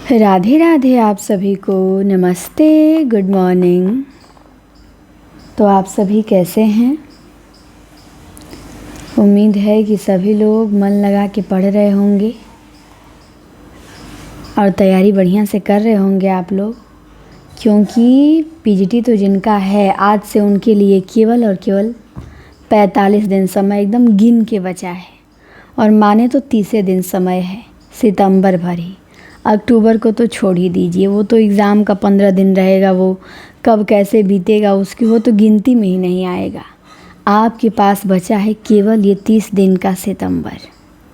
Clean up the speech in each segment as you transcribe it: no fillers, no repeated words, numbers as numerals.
राधे राधे आप सभी को। नमस्ते, गुड मॉर्निंग। तो आप सभी कैसे हैं? उम्मीद है कि सभी लोग मन लगा के पढ़ रहे होंगे और तैयारी बढ़िया से कर रहे होंगे आप लोग, क्योंकि पीजीटी तो जिनका है आज से उनके लिए केवल और केवल 45 दिन समय एकदम गिन के बचा है। और माने तो 30 दिन समय है, सितंबर भर ही। अक्टूबर को तो छोड़ ही दीजिए, वो तो एग्ज़ाम का 15 दिन रहेगा, वो कब कैसे बीतेगा उसकी वो तो गिनती में ही नहीं आएगा। आपके पास बचा है केवल ये 30 दिन का सितंबर।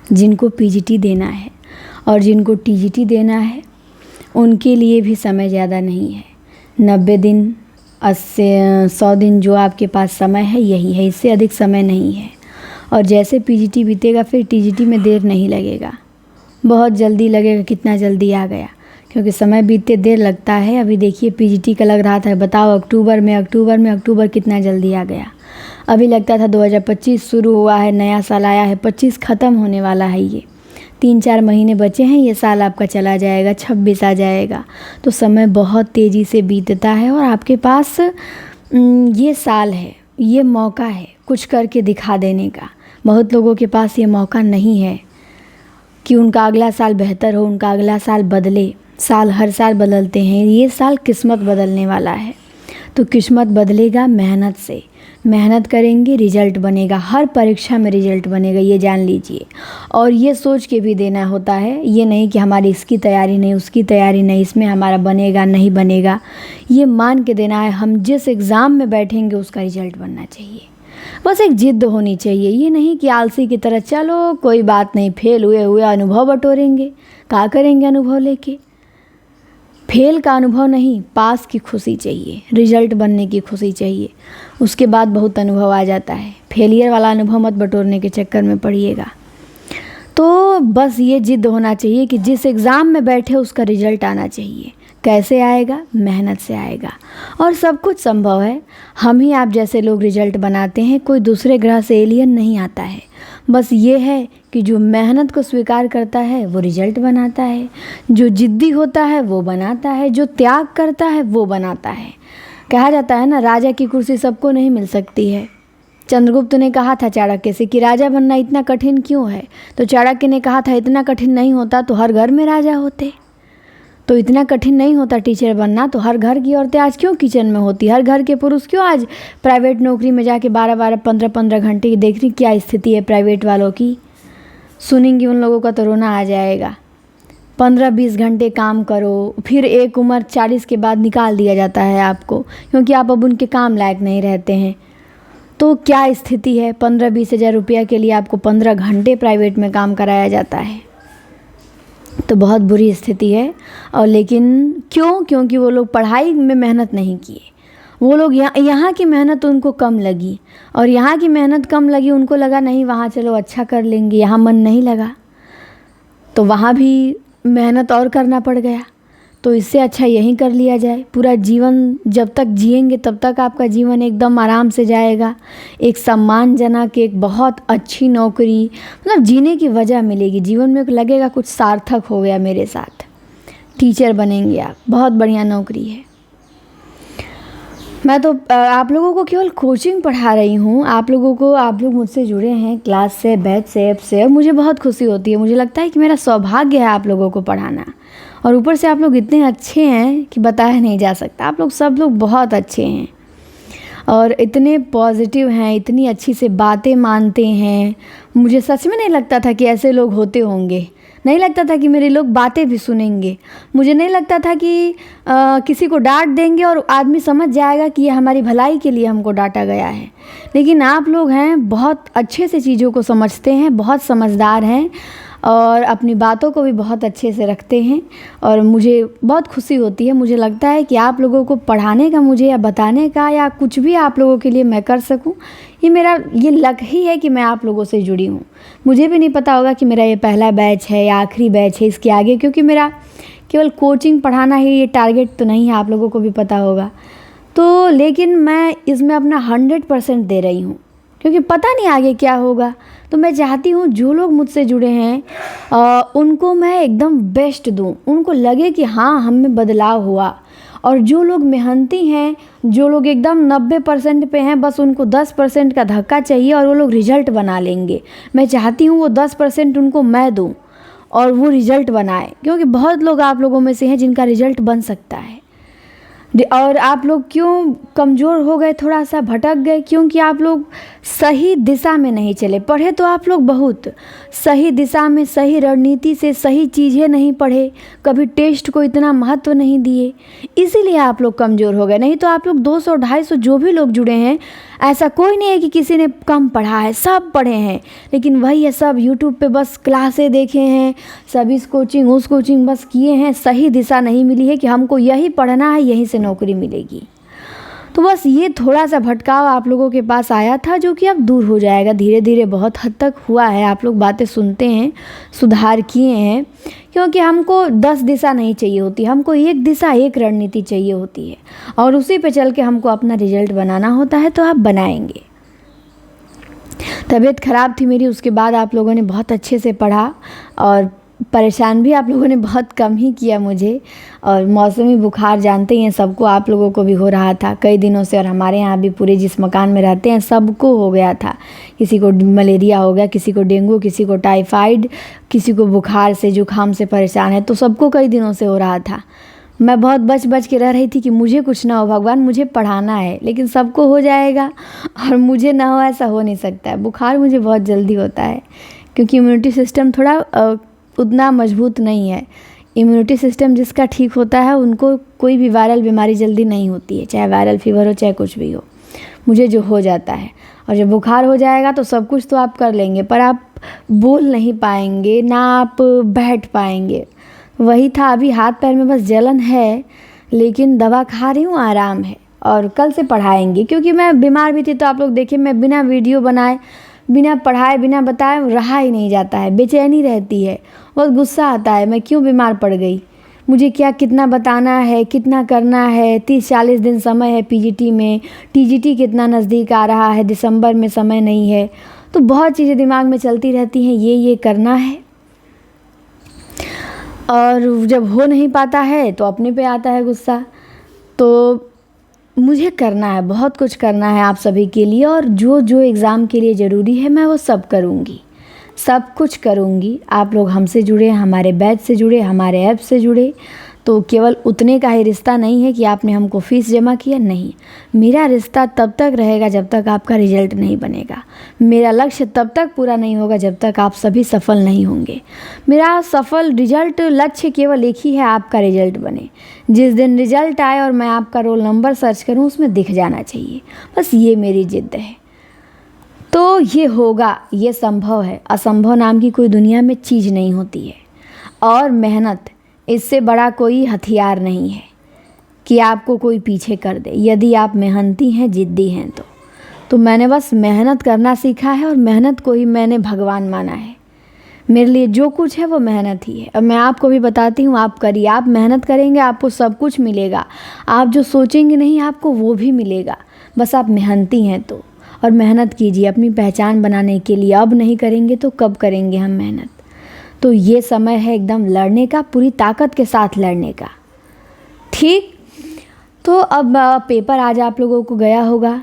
जिनको पीजीटी देना है और जिनको टीजीटी देना है उनके लिए भी समय ज़्यादा नहीं है। 90 दिन 100 दिन जो आपके पास समय है यही है, इससे अधिक समय नहीं है। और जैसे पीजीटी बीतेगा फिर टीजीटी में देर नहीं लगेगा, बहुत जल्दी लगेगा। कितना जल्दी आ गया, क्योंकि समय बीतते देर लगता है। अभी देखिए पीजीटी का लग रहा था, बताओ अक्टूबर कितना जल्दी आ गया। अभी लगता था 2025 शुरू हुआ है, नया साल आया है, 25 ख़त्म होने वाला है। ये 3-4 महीने बचे हैं, ये साल आपका चला जाएगा, 26 आ जाएगा। तो समय बहुत तेज़ी से बीतता है और आपके पास ये साल है, ये मौका है कुछ करके दिखा देने का। बहुत लोगों के पास ये मौका नहीं है कि उनका अगला साल बेहतर हो, उनका अगला साल बदले। साल हर साल बदलते हैं, ये साल किस्मत बदलने वाला है। तो किस्मत बदलेगा मेहनत से, मेहनत करेंगे रिजल्ट बनेगा, हर परीक्षा में रिजल्ट बनेगा, ये जान लीजिए। और ये सोच के भी देना होता है, ये नहीं कि हमारी इसकी तैयारी नहीं, उसकी तैयारी नहीं, इसमें हमारा बनेगा नहीं बनेगा। ये मान के देना है हम जिस एग्ज़ाम में बैठेंगे उसका रिजल्ट बनना चाहिए। बस एक जिद्द होनी चाहिए, ये नहीं कि आलसी की तरह चलो कोई बात नहीं, फेल हुए अनुभव बटोरेंगे। क्या करेंगे अनुभव लेके? फेल का अनुभव नहीं, पास की खुशी चाहिए, रिजल्ट बनने की खुशी चाहिए, उसके बाद बहुत अनुभव आ जाता है। फेलियर वाला अनुभव मत बटोरने के चक्कर में पड़िएगा। तो बस ये जिद्द होना चाहिए कि जिस एग्ज़ाम में बैठे उसका रिजल्ट आना चाहिए। कैसे आएगा? मेहनत से आएगा। और सब कुछ संभव है, हम ही आप जैसे लोग रिजल्ट बनाते हैं, कोई दूसरे ग्रह से एलियन नहीं आता है। बस ये है कि जो मेहनत को स्वीकार करता है वो रिजल्ट बनाता है, जो जिद्दी होता है वो बनाता है, जो त्याग करता है वो बनाता है। कहा जाता है ना, राजा की कुर्सी सबको नहीं मिल सकती है। चंद्रगुप्त ने कहा था चाणक्य से कि राजा बनना इतना कठिन क्यों है, तो चाणक्य ने कहा था इतना कठिन नहीं होता तो हर घर में राजा होते। तो इतना कठिन नहीं होता टीचर बनना, तो हर घर की औरतें आज क्यों किचन में होती, हर घर के पुरुष क्यों आज प्राइवेट नौकरी में जाके 12-12 15-15 घंटे की। देख रही क्या स्थिति है प्राइवेट वालों की, सुनेंगी उन लोगों का तो रोना आ जाएगा। 15-20 घंटे काम करो, फिर एक उम्र 40 के बाद निकाल दिया जाता है आपको, क्योंकि आप अब उनके काम लायक नहीं रहते हैं। तो क्या स्थिति है, 15-20 हज़ार रुपया के लिए आपको 15 घंटे प्राइवेट में काम कराया जाता है। तो बहुत बुरी स्थिति है। और लेकिन क्यों? क्योंकि वो लोग पढ़ाई में मेहनत नहीं किए, वो लोग यहाँ की मेहनत उनको कम लगी, और यहाँ की मेहनत कम लगी उनको लगा नहीं वहाँ चलो अच्छा कर लेंगे, यहाँ मन नहीं लगा तो वहाँ भी मेहनत और करना पड़ गया। तो इससे अच्छा यहीं कर लिया जाए। पूरा जीवन जब तक जिएंगे तब तक आपका जीवन एकदम आराम से जाएगा, एक सम्मानजनक, एक बहुत अच्छी नौकरी, मतलब जीने की वजह मिलेगी जीवन में, लगेगा कुछ सार्थक हो गया मेरे साथ। टीचर बनेंगे आप, बहुत बढ़िया नौकरी है। मैं तो आप लोगों को केवल कोचिंग पढ़ा रही हूँ, आप लोग मुझसे जुड़े हैं क्लास से, बैच से, ऐप से, और मुझे बहुत खुशी होती है। मुझे लगता है कि मेरा सौभाग्य है आप लोगों को पढ़ाना। और ऊपर से आप लोग इतने अच्छे हैं कि बताया नहीं जा सकता। आप लोग सब लोग बहुत अच्छे हैं और इतने पॉजिटिव हैं, इतनी अच्छी से बातें मानते हैं। मुझे सच में नहीं लगता था कि ऐसे लोग होते होंगे, नहीं लगता था कि मेरे लोग बातें भी सुनेंगे। मुझे नहीं लगता था कि किसी को डांट देंगे और आदमी समझ जाएगा कि ये हमारी भलाई के लिए हमको डांटा गया है। लेकिन आप लोग हैं बहुत अच्छे से चीज़ों को समझते हैं, बहुत समझदार हैं और अपनी बातों को भी बहुत अच्छे से रखते हैं। और मुझे बहुत खुशी होती है। मुझे लगता है कि आप लोगों को पढ़ाने का मुझे, या बताने का, या कुछ भी आप लोगों के लिए मैं कर सकूं, ये मेरा ये लक ही है कि मैं आप लोगों से जुड़ी हूँ। मुझे भी नहीं पता होगा कि मेरा ये पहला बैच है या आखिरी बैच है इसके आगे, क्योंकि मेरा केवल कोचिंग पढ़ाना ही ये टारगेट तो नहीं है, आप लोगों को भी पता होगा। तो लेकिन मैं इसमें अपना 100% दे रही हूँ, क्योंकि पता नहीं आगे क्या होगा। तो मैं चाहती हूँ जो लोग मुझसे जुड़े हैं उनको मैं एकदम बेस्ट दूँ, उनको लगे कि हाँ हम में बदलाव हुआ। और जो लोग मेहनती हैं, जो लोग एकदम 90% पे हैं, बस उनको 10% का धक्का चाहिए और वो लोग रिजल्ट बना लेंगे। मैं चाहती हूँ वो 10% उनको मैं दूँ और वो रिजल्ट बनाए, क्योंकि बहुत लोग आप लोगों में से हैं जिनका रिजल्ट बन सकता है। और आप लोग क्यों कमज़ोर हो गए, थोड़ा सा भटक गए? क्योंकि आप लोग सही दिशा में नहीं चले। पढ़े तो आप लोग बहुत, सही दिशा में, सही रणनीति से सही चीज़ें नहीं पढ़े, कभी टेस्ट को इतना महत्व नहीं दिए, इसीलिए आप लोग कमज़ोर हो गए। नहीं तो आप लोग 200 250 जो भी लोग जुड़े हैं, ऐसा कोई नहीं है कि किसी ने कम पढ़ा है, सब पढ़े हैं। लेकिन वही है, सब यूट्यूब पे बस क्लासें देखे हैं, सब इस कोचिंग उस कोचिंग बस किए हैं, सही दिशा नहीं मिली है कि हमको यही पढ़ना है, यहीं से नौकरी मिलेगी। तो बस ये थोड़ा सा भटकाव आप लोगों के पास आया था, जो कि अब दूर हो जाएगा धीरे धीरे। बहुत हद तक हुआ है, आप लोग बातें सुनते हैं, सुधार किए हैं। क्योंकि हमको 10 दिशा नहीं चाहिए होती, हमको एक दिशा, एक रणनीति चाहिए होती है, और उसी पे चल के हमको अपना रिजल्ट बनाना होता है। तो आप बनाएंगे। तबीयत ख़राब थी मेरी, उसके बाद आप लोगों ने बहुत अच्छे से पढ़ा और परेशान भी आप लोगों ने बहुत कम ही किया मुझे। और मौसमी बुखार जानते ही हैं, सबको, आप लोगों को भी हो रहा था कई दिनों से, और हमारे यहाँ भी पूरे जिस मकान में रहते हैं सबको हो गया था। किसी को मलेरिया हो गया, किसी को डेंगू, किसी को टाइफाइड, किसी को बुखार से, जुकाम से परेशान है। तो सबको कई दिनों से हो रहा था। मैं बहुत बच बच के रह रही थी कि मुझे कुछ ना हो भगवान, मुझे पढ़ाना है, लेकिन सबको हो जाएगा और मुझे ना हो, ऐसा हो नहीं सकता है। बुखार मुझे बहुत जल्दी होता है, क्योंकि इम्यूनिटी सिस्टम थोड़ा उतना मजबूत नहीं है। इम्यूनिटी सिस्टम जिसका ठीक होता है उनको कोई भी वायरल बीमारी जल्दी नहीं होती है, चाहे वायरल फीवर हो, चाहे कुछ भी हो। मुझे जो हो जाता है, और जब बुखार हो जाएगा तो सब कुछ तो आप कर लेंगे, पर आप बोल नहीं पाएंगे, ना आप बैठ पाएंगे। वही था, अभी हाथ पैर में बस जलन है, लेकिन दवा खा रही हूँ, आराम है। और कल से पढ़ाएंगे, क्योंकि मैं बीमार भी थी। तो आप लोग देखिए, मैं बिना वीडियो बनाए, बिना पढ़ाए, बिना बताए रहा ही नहीं जाता है, बेचैनी रहती है, बहुत गुस्सा आता है, मैं क्यों बीमार पड़ गई, मुझे क्या कितना बताना है, कितना करना है। 30-40 दिन समय है पीजीटी में, टीजीटी कितना नज़दीक आ रहा है, दिसंबर में समय नहीं है। तो बहुत चीज़ें दिमाग में चलती रहती हैं, ये करना है। और जब हो नहीं पाता है तो अपने पे आता है गुस्सा। तो मुझे करना है, बहुत कुछ करना है आप सभी के लिए, और जो जो एग्ज़ाम के लिए ज़रूरी है मैं वो सब करूँगी, सब कुछ करूँगी। आप लोग हमसे जुड़े, हमारे बैच से जुड़े, हमारे ऐप से जुड़े, तो केवल उतने का ही रिश्ता नहीं है कि आपने हमको फ़ीस जमा किया, नहीं। मेरा रिश्ता तब तक रहेगा जब तक आपका रिजल्ट नहीं बनेगा। मेरा लक्ष्य तब तक पूरा नहीं होगा जब तक आप सभी सफल नहीं होंगे। मेरा सफल रिजल्ट लक्ष्य केवल एक ही है, आपका रिजल्ट बने। जिस दिन रिजल्ट आए और मैं आपका रोल नंबर सर्च करूं, उसमें दिख जाना चाहिए, बस ये मेरी जिद्द है। तो ये होगा, ये संभव है। असंभव नाम की कोई दुनिया में चीज़ नहीं होती है। और मेहनत, इससे बड़ा कोई हथियार नहीं है कि आपको कोई पीछे कर दे, यदि आप मेहनती हैं, जिद्दी हैं। तो मैंने बस मेहनत करना सीखा है, और मेहनत को ही मैंने भगवान माना है। मेरे लिए जो कुछ है वो मेहनत ही है। और मैं आपको भी बताती हूँ, आप करिए, आप मेहनत करेंगे, आपको सब कुछ मिलेगा। आप जो सोचेंगे नहीं, आपको वो भी मिलेगा, बस आप मेहनती हैं तो। और मेहनत कीजिए अपनी पहचान बनाने के लिए। अब नहीं करेंगे तो कब करेंगे हम मेहनत? तो ये समय है एकदम लड़ने का, पूरी ताकत के साथ लड़ने का, ठीक। तो अब पेपर आज आप लोगों को गया होगा,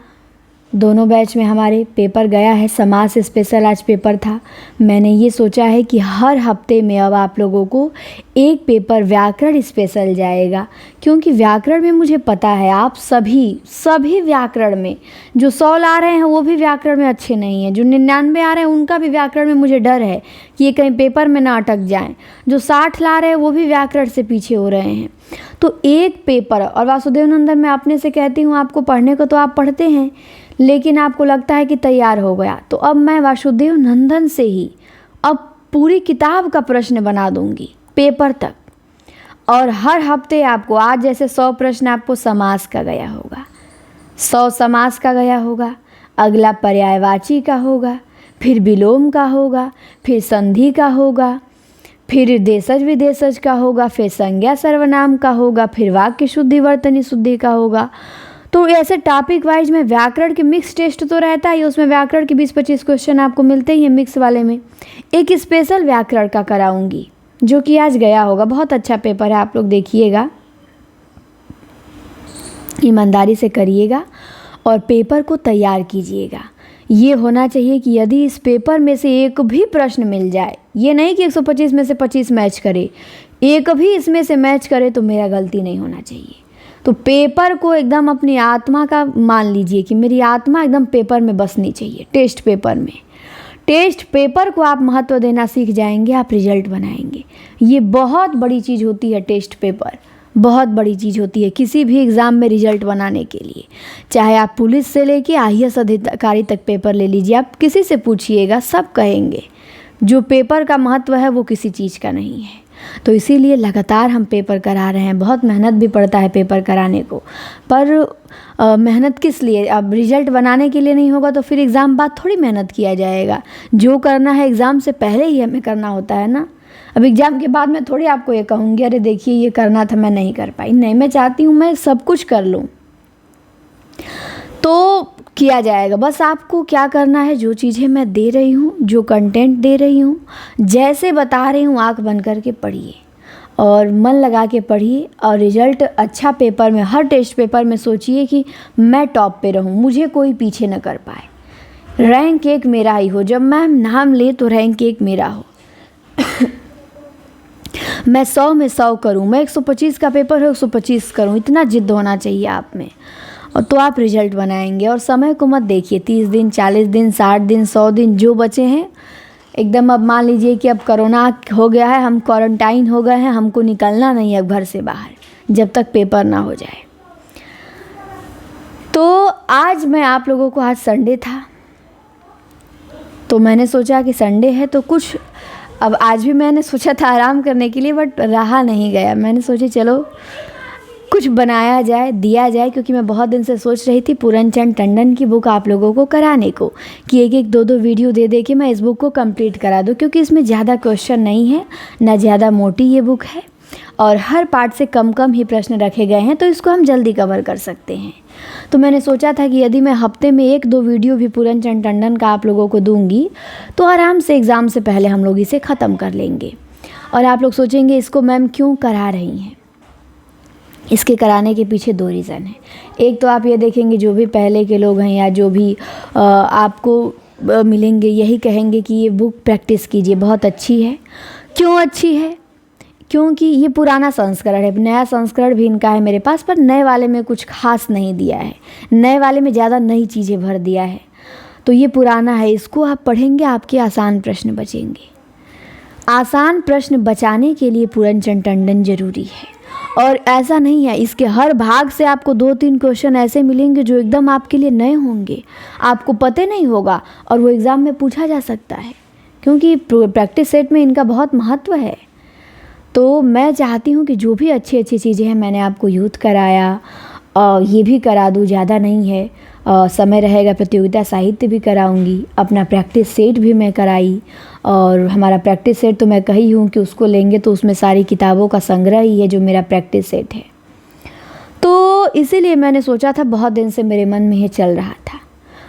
दोनों बैच में हमारे पेपर गया है। समाज से स्पेशल आज पेपर था। मैंने ये सोचा है कि हर हफ्ते में अब आप लोगों को एक पेपर व्याकरण स्पेशल जाएगा, क्योंकि व्याकरण में मुझे पता है आप सभी व्याकरण में, जो 100 ला रहे हैं वो भी व्याकरण में अच्छे नहीं हैं, जो 99 आ रहे हैं उनका भी व्याकरण में मुझे डर है कि ये कहीं पेपर में ना अटक जाएं, जो 60 ला रहे हैं वो भी व्याकरण से पीछे हो रहे हैं। तो एक पेपर, और वासुदेव नंदन मैं अपने से कहती हूँ, आपको पढ़ने को तो आप पढ़ते हैं, लेकिन आपको लगता है कि तैयार हो गया, तो अब मैं वासुदेव नंदन से ही अब पूरी किताब का प्रश्न बना दूंगी पेपर तक। और हर हफ्ते आपको, आज जैसे 100 प्रश्न आपको समास का गया होगा, 100 समास का गया होगा, अगला पर्यायवाची का होगा, फिर विलोम का होगा, फिर संधि का होगा, फिर देशज विदेशज का होगा, फिर संज्ञा सर्वनाम का होगा, फिर वाक्य शुद्धि वर्तनी शुद्धि का होगा। तो ऐसे टॉपिक वाइज में व्याकरण के मिक्स टेस्ट तो रहता ही, उसमें व्याकरण के 20-25 क्वेश्चन आपको मिलते ही हैं मिक्स वाले में। एक स्पेशल व्याकरण का कराऊंगी जो कि आज गया होगा, बहुत अच्छा पेपर है, आप लोग देखिएगा, ईमानदारी से करिएगा और पेपर को तैयार कीजिएगा। ये होना चाहिए कि यदि इस पेपर में से एक भी प्रश्न मिल जाए, ये नहीं कि 125 में से 25 मैच करे, एक भी इसमें से मैच करे तो मेरा गलती नहीं होना चाहिए। तो पेपर को एकदम अपनी आत्मा का मान लीजिए कि मेरी आत्मा एकदम पेपर में बसनी चाहिए। टेस्ट पेपर में, टेस्ट पेपर को आप महत्व देना सीख जाएंगे, आप रिजल्ट बनाएंगे। ये बहुत बड़ी चीज़ होती है, टेस्ट पेपर बहुत बड़ी चीज़ होती है किसी भी एग्ज़ाम में रिजल्ट बनाने के लिए। चाहे आप पुलिस से लेके IAS अधिकारी तक पेपर ले लीजिए, आप किसी से पूछिएगा, सब कहेंगे जो पेपर का महत्व है वो किसी चीज़ का नहीं है। तो इसीलिए लगातार हम पेपर करा रहे हैं, बहुत मेहनत भी पड़ता है पेपर कराने को, पर मेहनत किस लिए? अब रिजल्ट बनाने के लिए नहीं होगा तो फिर एग्ज़ाम बाद थोड़ी मेहनत किया जाएगा। जो करना है एग्ज़ाम से पहले ही हमें करना होता है ना। अब एग्ज़ाम के बाद मैं थोड़ी आपको ये कहूँगी अरे देखिए ये करना था मैं नहीं कर पाई, नहीं, मैं चाहती हूँ मैं सब कुछ कर लूँ, तो किया जाएगा। बस आपको क्या करना है, जो चीज़ें मैं दे रही हूँ, जो कंटेंट दे रही हूँ, जैसे बता रही हूँ, आँख बंद करके पढ़िए और मन लगा के पढ़िए और रिज़ल्ट अच्छा पेपर में, हर टेस्ट पेपर में सोचिए कि मैं टॉप पे रहूँ, मुझे कोई पीछे न कर पाए, रैंक 1 मेरा ही हो, जब मैं नाम ले तो रैंक 1 मेरा हो। मैं 100 में 100 करूँ, मैं 125 का पेपर है 125 करूँ, इतना जिद्द होना चाहिए आप में, और तो आप रिजल्ट बनाएंगे। और समय को मत देखिए, 30 दिन 40 दिन 60 दिन 100 दिन जो बचे हैं एकदम, अब मान लीजिए कि अब कोरोना हो गया है, हम क्वारंटाइन हो गए हैं, हमको निकलना नहीं है घर से बाहर जब तक पेपर ना हो जाए। तो आज मैं आप लोगों को, आज संडे था तो मैंने सोचा कि संडे है तो कुछ, अब आज भी मैंने सोचा था आराम करने के लिए बट रहा नहीं गया, मैंने सोचा चलो कुछ बनाया जाए, दिया जाए, क्योंकि मैं बहुत दिन से सोच रही थी पूरनचंद टंडन की बुक आप लोगों को कराने को, कि एक एक 2-2 वीडियो दे दे के मैं इस बुक को कंप्लीट करा दूं, क्योंकि इसमें ज़्यादा क्वेश्चन नहीं है, ना ज़्यादा मोटी ये बुक है और हर पार्ट से कम कम ही प्रश्न रखे गए हैं, तो इसको हम जल्दी कवर कर सकते हैं। तो मैंने सोचा था कि यदि मैं हफ्ते में 1-2 वीडियो भी पूरनचंद टंडन का आप लोगों को दूंगी तो आराम से एग्ज़ाम से पहले हम लोग इसे ख़त्म कर लेंगे। और आप लोग सोचेंगे इसको मैम क्यों करा रही हैं? इसके कराने के पीछे 2 रीज़न है। एक तो आप ये देखेंगे जो भी पहले के लोग हैं या जो भी आपको मिलेंगे यही कहेंगे कि ये बुक प्रैक्टिस कीजिए, बहुत अच्छी है। क्यों अच्छी है? क्योंकि ये पुराना संस्करण है, नया संस्करण भी इनका है मेरे पास, पर नए वाले में कुछ खास नहीं दिया है, नए वाले में ज़्यादा नई चीज़ें भर दिया है। तो ये पुराना है, इसको आप पढ़ेंगे आपके आसान प्रश्न बचेंगे। आसान प्रश्न बचाने के लिए पूरनचंद टंडन ज़रूरी है। और ऐसा नहीं है, इसके हर भाग से आपको 2-3 क्वेश्चन ऐसे मिलेंगे जो एकदम आपके लिए नए होंगे, आपको पता नहीं होगा और वो एग्ज़ाम में पूछा जा सकता है, क्योंकि प्रैक्टिस सेट में इनका बहुत महत्व है। तो मैं चाहती हूँ कि जो भी अच्छी अच्छी चीज़ें हैं मैंने आपको यूथ कराया, ये भी करा दूँ, ज़्यादा नहीं है, समय रहेगा प्रतियोगिता साहित्य भी कराऊंगी, अपना प्रैक्टिस सेट भी मैं कराई। और हमारा प्रैक्टिस सेट तो मैं कही हूँ कि उसको लेंगे तो उसमें सारी किताबों का संग्रह ही है जो मेरा प्रैक्टिस सेट है। तो इसीलिए मैंने सोचा था, बहुत दिन से मेरे मन में ये चल रहा था।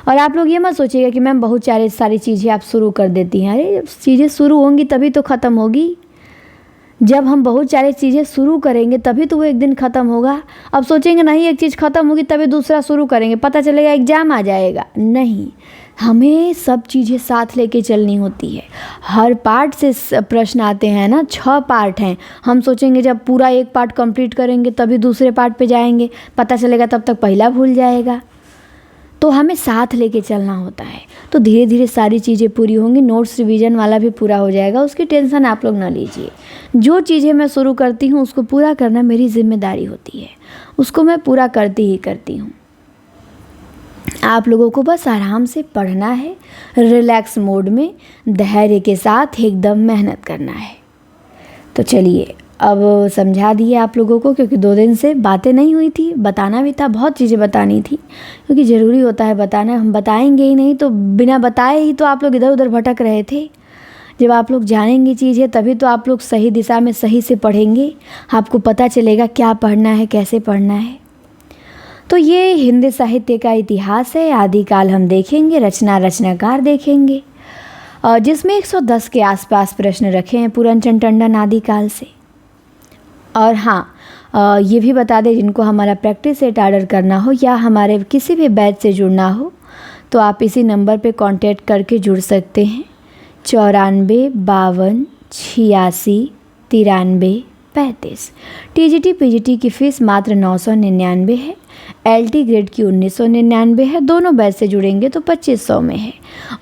और आप लोग ये मत सोचिएगा कि मैम बहुत सारी चीज़ें आप शुरू कर देती हैं। अरे चीज़ें शुरू होंगी तभी तो ख़त्म होगी। जब हम बहुत सारी चीज़ें शुरू करेंगे तभी तो वो एक दिन ख़त्म होगा। अब सोचेंगे नहीं एक चीज़ ख़त्म होगी तभी दूसरा शुरू करेंगे, पता चलेगा एग्ज़ाम आ जाएगा। नहीं, हमें सब चीज़ें साथ लेके चलनी होती है। हर पार्ट से प्रश्न आते हैं ना, 6 पार्ट हैं। हम सोचेंगे जब पूरा एक पार्ट कंप्लीट करेंगे तभी दूसरे पार्ट पे जाएंगे, पता चलेगा तब तक पहला भूल जाएगा। तो हमें साथ लेके चलना होता है। तो धीरे धीरे सारी चीज़ें पूरी होंगी, नोट्स रिवीजन वाला भी पूरा हो जाएगा, उसकी टेंशन आप लोग ना लीजिए। जो चीज़ें मैं शुरू करती हूँ उसको पूरा करना मेरी जिम्मेदारी होती है, उसको मैं पूरा करती ही करती हूँ। आप लोगों को बस आराम से पढ़ना है, रिलैक्स मोड में धैर्य के साथ एकदम मेहनत करना है। तो चलिए अब समझा दिए आप लोगों को, क्योंकि 2 दिन से बातें नहीं हुई थी, बताना भी था, बहुत चीज़ें बतानी थी, क्योंकि ज़रूरी होता है बताना। हम बताएंगे ही नहीं तो बिना बताए ही तो आप लोग इधर उधर भटक रहे थे। जब आप लोग जानेंगे चीज़ें तभी तो आप लोग सही दिशा में सही से पढ़ेंगे, आपको पता चलेगा क्या पढ़ना है, कैसे पढ़ना है। तो ये हिंदी साहित्य का इतिहास है। आदिकाल हम देखेंगे, रचनाकार देखेंगे, जिसमें 110 के आसपास प्रश्न रखे हैं पूरनचंद टंडन आदिकाल से। और हाँ, ये भी बता दें, जिनको हमारा प्रैक्टिस सेट ऑर्डर करना हो या हमारे किसी भी बैच से जुड़ना हो तो आप इसी नंबर पे कांटेक्ट करके जुड़ सकते हैं। 94 52 86 93 35। टीजीटी पीजीटी की फ़ीस मात्र 999 है। एलटी ग्रेड की 1999 है। दोनों बैच से जुड़ेंगे तो 2500 में है।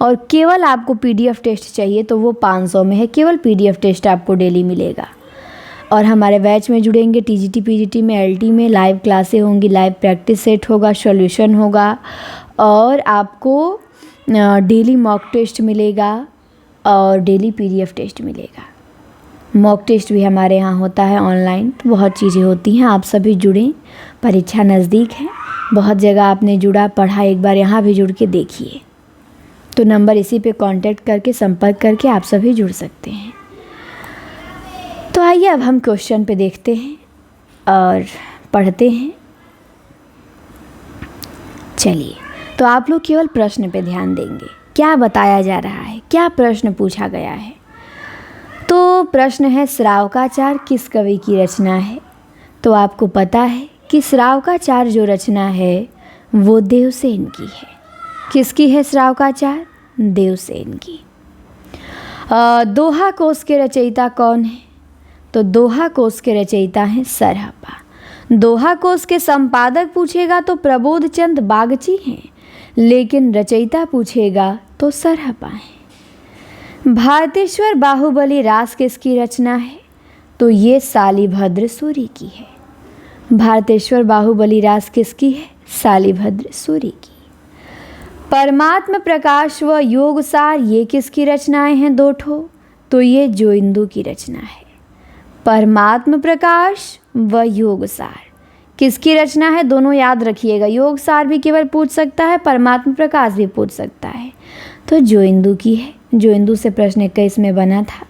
और केवल आपको पीडीएफ टेस्ट चाहिए तो वो 500 में है। केवल पीडीएफ टेस्ट आपको डेली मिलेगा। और हमारे बैच में जुड़ेंगे टीजीटी पीजीटी में, एलटी में लाइव क्लासें होंगी, लाइव प्रैक्टिस सेट होगा, सॉल्यूशन होगा और आपको डेली मॉक टेस्ट मिलेगा और डेली पीडीएफ टेस्ट मिलेगा। मॉक टेस्ट भी हमारे यहाँ होता है ऑनलाइन। तो बहुत चीज़ें होती हैं। आप सभी जुड़ें, परीक्षा नज़दीक है। बहुत जगह आपने जुड़ा, पढ़ा, एक बार यहाँ भी जुड़ के देखिए। तो नंबर इसी पे कांटेक्ट करके, संपर्क करके आप सभी जुड़ सकते हैं। तो आइए अब हम क्वेश्चन पे देखते हैं और पढ़ते हैं। चलिए, तो आप लोग केवल प्रश्न पे ध्यान देंगे, क्या बताया जा रहा है, क्या प्रश्न पूछा गया है। तो प्रश्न है, श्रावकाचार किस कवि की रचना है। तो आपको पता है कि श्रावकाचार जो रचना है वो देवसेन की है। किसकी है श्रावकाचार? देवसेन की। दोहा कोश के रचयिता कौन है? तो दोहा कोश के रचयिता हैं सरहपा। दोहा कोश के संपादक पूछेगा तो प्रबोध चंद बागची हैं, लेकिन रचयिता पूछेगा तो सरहपा हैं। भारतेश्वर बाहुबली रास किसकी रचना है? तो ये शालिभद्र सूरि की है। भारतेश्वर बाहुबली रास किसकी है? शालिभद्र सूरि की। परमात्म प्रकाश व योगसार ये किसकी रचनाएं हैं? दो ठो। तो ये जोइंदू की रचना है। परमात्म प्रकाश व योगसार किसकी रचना है? दोनों याद रखिएगा। योगसार भी केवल पूछ सकता है, परमात्म प्रकाश भी पूछ सकता है। तो जोइंदू की है। जोइंदू से प्रश्न 21 में बना था।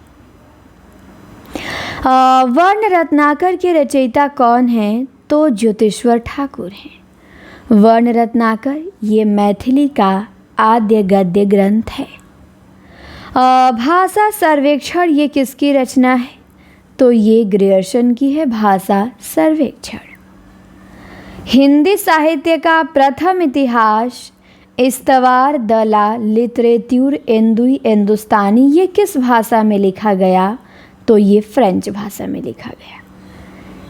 वर्ण रत्नाकर के रचयिता कौन हैं? तो ज्योतिश्वर ठाकुर हैं। वर्ण रत्नाकर ये मैथिली का आद्य गद्य ग्रंथ है। भाषा सर्वेक्षण ये किसकी रचना है? तो ये ग्रियर्सन की है। भाषा सर्वेक्षण। हिंदी साहित्य का प्रथम इतिहास इस्तवार दला लिटरेट्यूर एंदुई हिंदुस्तानी ये किस भाषा में लिखा गया? तो ये फ्रेंच भाषा में लिखा गया।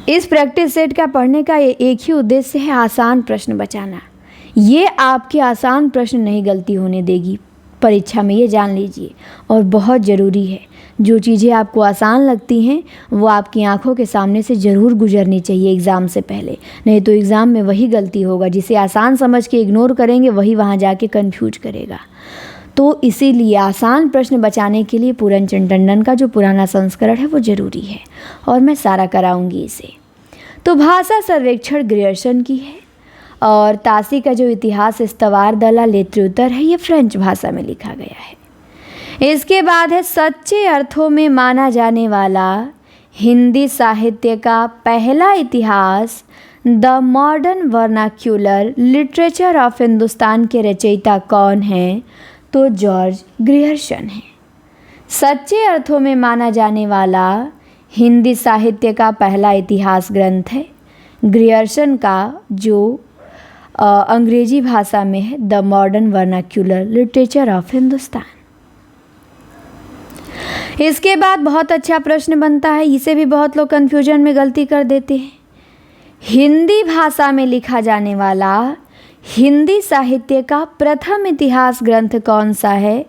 इस प्रैक्टिस सेट का पढ़ने का एक ही उद्देश्य है, आसान प्रश्न बचाना। ये आपके आसान प्रश्न नहीं गलती होने देगी परीक्षा में, ये जान लीजिए। और बहुत ज़रूरी है, जो चीज़ें आपको आसान लगती हैं वो आपकी आंखों के सामने से ज़रूर गुजरनी चाहिए एग्ज़ाम से पहले, नहीं तो एग्ज़ाम में वही गलती होगा। जिसे आसान समझ के इग्नोर करेंगे वही वहाँ जाके कंफ्यूज करेगा। तो इसीलिए आसान प्रश्न बचाने के लिए पूरनचंद टंडन का जो पुराना संस्करण है वो ज़रूरी है और मैं सारा कराऊंगी इसे। तो भाषा सर्वेक्षण ग्रियर्सन की है और ताशी का जो इतिहास इस्तवार दला लिटरेचर है ये फ्रेंच भाषा में लिखा गया है। इसके बाद है सच्चे अर्थों में माना जाने वाला हिंदी साहित्य का पहला इतिहास the modern vernacular literature of Hindustan के रचयिता कौन हैं? तो जॉर्ज ग्रियर्सन हैं। सच्चे अर्थों में माना जाने वाला हिंदी साहित्य का पहला इतिहास ग्रंथ है ग्रियर्सन का, जो अंग्रेजी भाषा में है the modern vernacular literature of Hindustan. इसके बाद बहुत अच्छा प्रश्न बनता है, इसे भी बहुत लोग कन्फ्यूजन में गलती कर देते हैं। हिंदी भाषा में लिखा जाने वाला हिंदी साहित्य का प्रथम इतिहास ग्रंथ कौन सा है?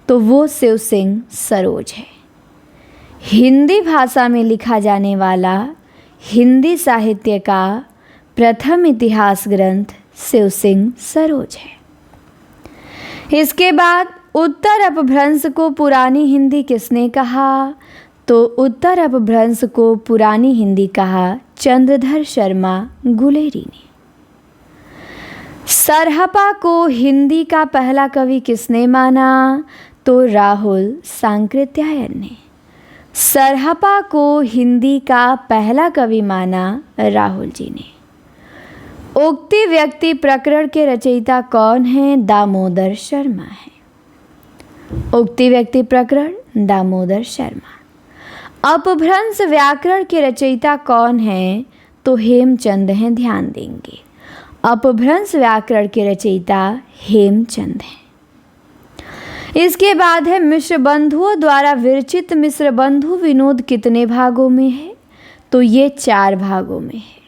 तो वो शिव सिंह सरोज है। हिंदी भाषा में लिखा जाने वाला हिंदी साहित्य का प्रथम इतिहास ग्रंथ शिव सिंह सरोज है। इसके बाद उत्तर अपभ्रंश को पुरानी हिंदी किसने कहा? तो उत्तर अपभ्रंश को पुरानी हिंदी कहा चंद्रधर शर्मा गुलेरी ने। सरहपा को हिंदी का पहला कवि किसने माना? तो राहुल सांकृत्यायन ने। सरहपा को हिंदी का पहला कवि माना राहुल जी ने। उक्ति व्यक्ति प्रकरण के रचयिता कौन है? दामोदर शर्मा है। उक्ति व्यक्ति प्रकरण दामोदर शर्मा। अपभ्रंश व्याकरण के रचयिता कौन है? तो हेमचंद हैं, ध्यान देंगे। अपभ्रंश व्याकरण के रचयिता हेमचंद हैं। इसके बाद है मिश्र बंधुओं द्वारा विरचित मिश्र बंधु विनोद कितने भागों में है? तो ये 4 भागों में है।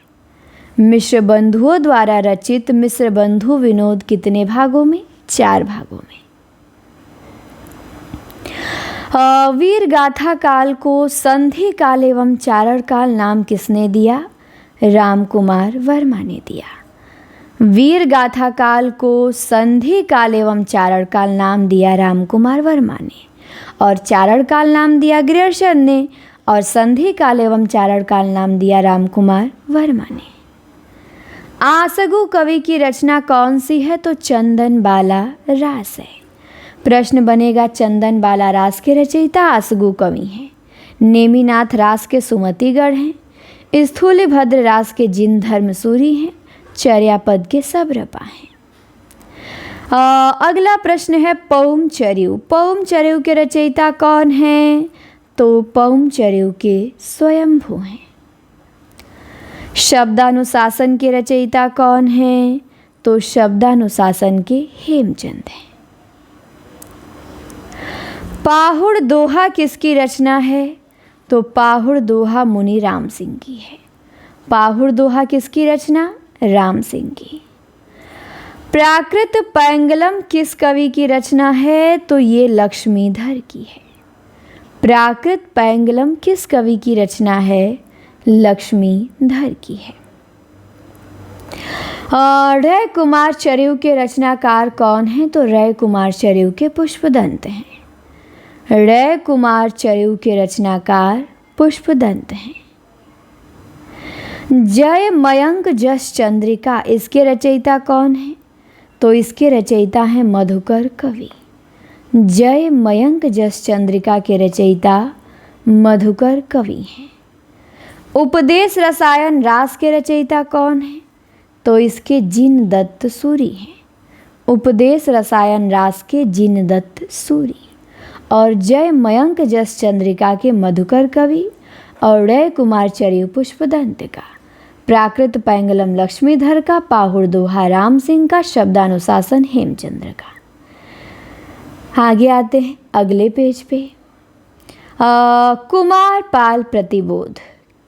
मिश्र बंधुओं द्वारा रचित मिश्र बंधु विनोद कितने भागों में? 4 भागों में। वीर गाथा काल को संधि काल एवं चारण काल नाम किसने दिया? राम कुमार वर्मा ने दिया। वीर गाथा काल को संधि काल एवं चारण काल नाम दिया राम कुमार वर्मा ने, और चारण काल नाम दिया ग्रियर्सन ने, और संधि काल एवं चारण काल नाम दिया राम कुमार वर्मा ने। आसगु कवि की रचना कौन सी है? तो चंदन बाला रास है। प्रश्न बनेगा, चंदन बाला रास के रचयिता आसगु कवि हैं। नेमिनाथ रास के सुमतिगढ़ हैं। स्थूलभद्र रास के जिन धर्मसूरी हैं। चर्यापद के सब्रपा हैं। अगला प्रश्न है पौम चर्यु। पौम चर्यु के रचयिता कौन हैं? तो पौम चर्यु के स्वयंभू हैं। शब्दानुशासन के रचयिता कौन हैं? तो शब्दानुशासन के हेमचंद हैं। पाहुड़ दोहा किसकी रचना है? तो पाहुड़ दोहा मुनि राम सिंह की है। पाहुड़ दोहा किसकी रचना? राम सिंह की। प्राकृत पैंगलम किस कवि की रचना है? तो ये लक्ष्मीधर की है। प्राकृत पैंगलम किस कवि की रचना है? लक्ष्मीधर की है। रय कुमार चर्यु के रचनाकार कौन हैं? तो रय कुमार चर्यु के पुष्पदंत हैं। रय कुमार चर्यु के रचनाकार पुष्पदंत हैं। जय मयंक जस चंद्रिका, इसके रचयिता कौन है? तो इसके रचयिता हैं मधुकर कवि। जय मयंक जस चंद्रिका के रचयिता मधुकर कवि हैं। उपदेश रसायन रास के रचयिता कौन है? तो इसके जिन दत्त सूरी हैं। उपदेश रसायन रास के जिन दत्त सूरी। और जय मयंक जस चंद्रिका के मधुकर कवि, और रय कुमार चर्यु पुष्पदंत का, प्राकृत पैंगलम लक्ष्मीधर का, पाहुड़ दोहा राम सिंह का, शब्दानुशासन हेमचंद्र का। आगे आते हैं अगले पेज पे। कुमार पाल प्रतिबोध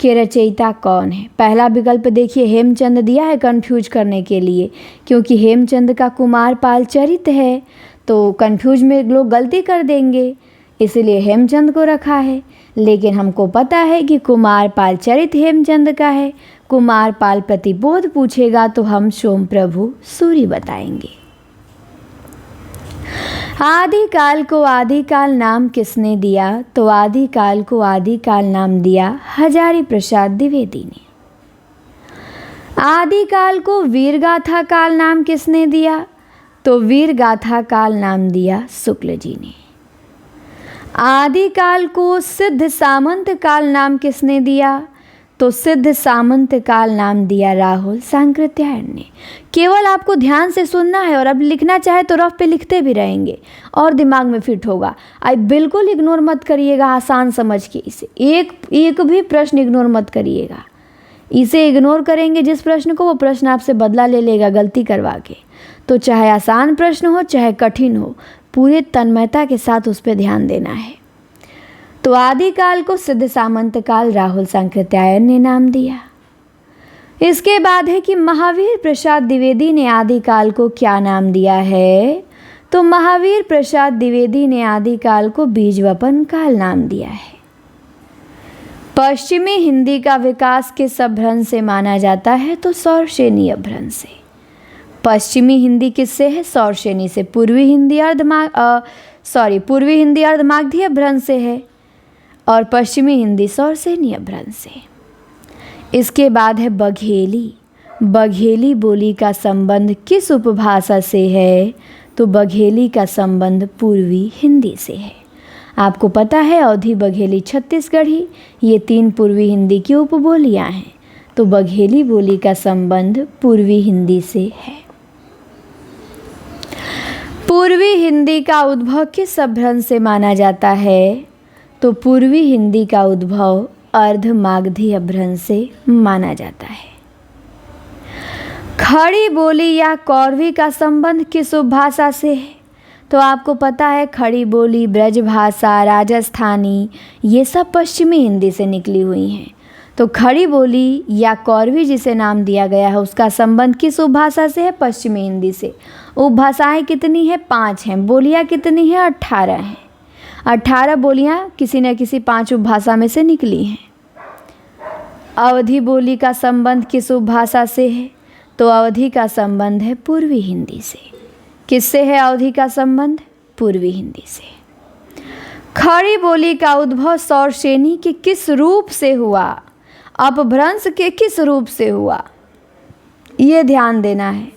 के रचयिता कौन है? पहला विकल्प देखिए हेमचंद दिया है कंफ्यूज करने के लिए, क्योंकि हेमचंद का कुमार पाल चरित है तो कंफ्यूज में लोग गलती कर देंगे, इसलिए हेमचंद को रखा है। लेकिन हमको पता है कि कुमार पाल चरित हेमचंद का है। कुमार पाल प्रतिबोध पूछेगा तो हम सोम प्रभु सूरी बताएंगे। आदिकाल को आदिकाल नाम किसने दिया? तो आदिकाल को आदिकाल नाम दिया हजारी प्रसाद द्विवेदी ने। आदिकाल को वीरगाथा काल नाम किसने दिया? तो वीरगाथा काल नाम दिया शुक्ल जी ने। आदिकाल को सिद्ध सामंत काल नाम किसने दिया? तो सिद्ध सामंत काल नाम दिया राहुल सांकृत्यायन ने। केवल आपको ध्यान से सुनना है, और अब लिखना चाहे तो रफ पे लिखते भी रहेंगे और दिमाग में फिट होगा। आई बिल्कुल इग्नोर मत करिएगा, आसान समझ के इसे एक भी प्रश्न इग्नोर मत करिएगा। इसे इग्नोर करेंगे जिस प्रश्न को, वो प्रश्न आपसे बदला ले लेगा गलती करवा के। तो चाहे आसान प्रश्न हो चाहे कठिन हो, पूरे तन्मयता के साथ उस पर ध्यान देना है। तो आदिकाल को सिद्ध सामंत काल राहुल सांकृत्यायन ने नाम दिया। इसके बाद है कि महावीर प्रसाद द्विवेदी ने आदिकाल को क्या नाम दिया है? तो महावीर प्रसाद द्विवेदी ने आदिकाल को बीजवपन काल नाम दिया है। पश्चिमी हिंदी का विकास किस अपभ्रंश से माना जाता है? तो सौरसेनी अपभ्रंश से। पश्चिमी हिंदी किससे है? सौरसेनी से। पूर्वी हिंदी अर्धमागधी अपभ्रंश से है, और पश्चिमी हिंदी सौरसेनी अपभ्रंश से। इसके बाद है बघेली। बघेली बोली का संबंध किस उपभाषा से है? तो बघेली का संबंध पूर्वी हिंदी से है। आपको पता है अवधी, बघेली, छत्तीसगढ़ी, ये 3 पूर्वी हिंदी की उपबोलियाँ हैं। तो बघेली बोली का संबंध पूर्वी हिंदी से है। पूर्वी हिंदी का उद्भव किस अपभ्रंश से माना जाता है? तो पूर्वी हिंदी का उद्भव अर्ध मागधी अपभ्रंश से माना जाता है। खड़ी बोली या कौरवी का संबंध किस उपभाषा से है? तो आपको पता है खड़ी बोली, ब्रजभाषा, राजस्थानी, ये सब पश्चिमी हिंदी से निकली हुई हैं। तो खड़ी बोली या कौरवी जिसे नाम दिया गया है उसका संबंध किस उपभाषा से है? पश्चिमी हिंदी से। उपभाषाएं कितनी हैं? 5 हैं। बोलियां कितनी हैं? 18 हैं। 18 बोलियां किसी न किसी 5 उपभाषा में से निकली हैं। अवधी बोली का संबंध किस उपभाषा से है? तो अवधी का संबंध है पूर्वी हिंदी से। किससे है अवधी का संबंध? पूर्वी हिंदी से। खड़ी बोली का उद्भव सौरसेनी के किस रूप से हुआ? अपभ्रंश के किस रूप से हुआ? ये ध्यान देना है।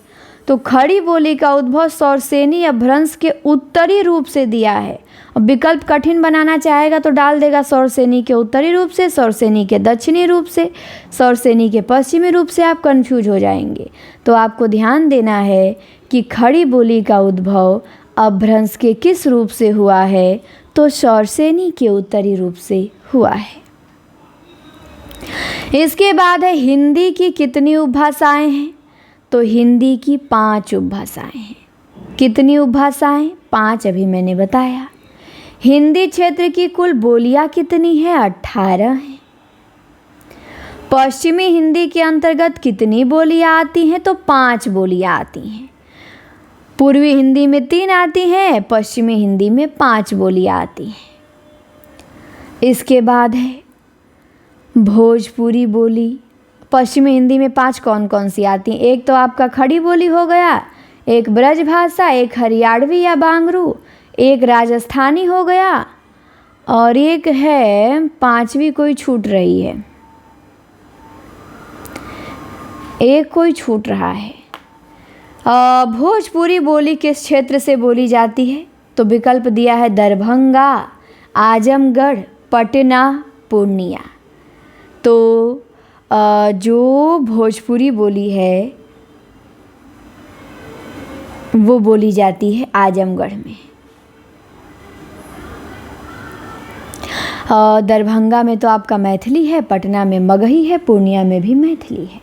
तो खड़ी बोली का उद्भव सौरसेनी अपभ्रंश के उत्तरी रूप से दिया है। अब विकल्प कठिन बनाना चाहेगा तो डाल देगा सौरसेनी के उत्तरी रूप से, सौरसेनी के दक्षिणी रूप से, सौरसेनी के पश्चिमी रूप से। आप कंफ्यूज हो जाएंगे। तो आपको ध्यान देना है कि खड़ी बोली का उद्भव अपभ्रंश के किस रूप से हुआ है? तो सौरसेनी के उत्तरी रूप से हुआ है। इसके बाद है हिंदी की कितनी उपभाषाएं हैं? तो हिंदी की 5 उपभाषाएं हैं। कितनी उपभाषाएं? 5 अभी मैंने बताया। हिंदी क्षेत्र की कुल बोलियां कितनी है? 18 हैं। पश्चिमी हिंदी के अंतर्गत कितनी बोलियां आती हैं? तो 5 बोलियां आती हैं। पूर्वी हिंदी में 3 आती हैं, पश्चिमी हिंदी में 5 बोलियां आती हैं। इसके बाद है भोजपुरी बोली। पश्चिमी हिंदी में 5 कौन कौन सी आती हैं? एक तो आपका खड़ी बोली हो गया, एक ब्रजभाषा, एक हरियाणवी या बांगरू, एक राजस्थानी हो गया, और एक है 5वीं कोई छूट रही है, एक कोई छूट रहा है। भोजपुरी बोली किस क्षेत्र से बोली जाती है? तो विकल्प दिया है दरभंगा, आजमगढ़, पटना, पूर्णिया। तो जो भोजपुरी बोली है वो बोली जाती है आजमगढ़ में। दरभंगा में तो आपका मैथिली है, पटना में मगही है, पूर्णिया में भी मैथिली है।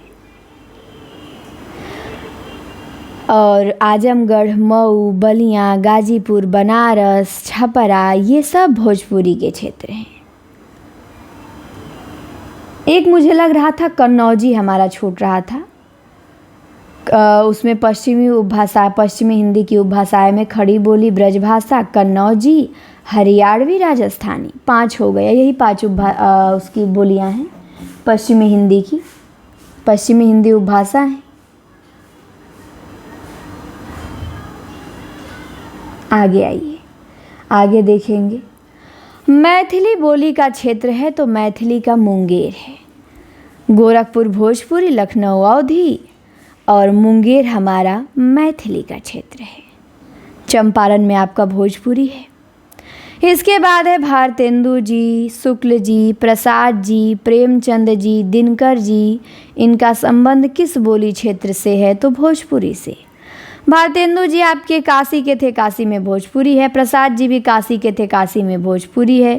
और आजमगढ़, मऊ, बलिया, गाजीपुर, बनारस, छपरा, ये सब भोजपुरी के क्षेत्र हैं। एक मुझे लग रहा था कन्नौजी हमारा छूट रहा था। उसमें पश्चिमी उपभाषा, पश्चिमी हिंदी की उपभाषाएं में खड़ी बोली, ब्रजभाषा, कन्नौजी, हरियाणवी, राजस्थानी, 5 हो गया। यही 5 उसकी बोलियां हैं पश्चिमी हिंदी की। पश्चिमी हिंदी उपभाषा है। आगे आइए, आगे देखेंगे। मैथिली बोली का क्षेत्र है तो मैथिली का मुंगेर है। गोरखपुर भोजपुरी, लखनऊ अवधी, और मुंगेर हमारा मैथिली का क्षेत्र है। चंपारण में आपका भोजपुरी है। इसके बाद है भारतेंदु जी, शुक्ल जी, प्रसाद जी, प्रेमचंद जी, दिनकर जी। इनका संबंध किस बोली क्षेत्र से है? तो भोजपुरी से। भारतेंदु जी आपके काशी के थे, काशी में भोजपुरी है। प्रसाद जी भी काशी के थे, काशी में भोजपुरी है।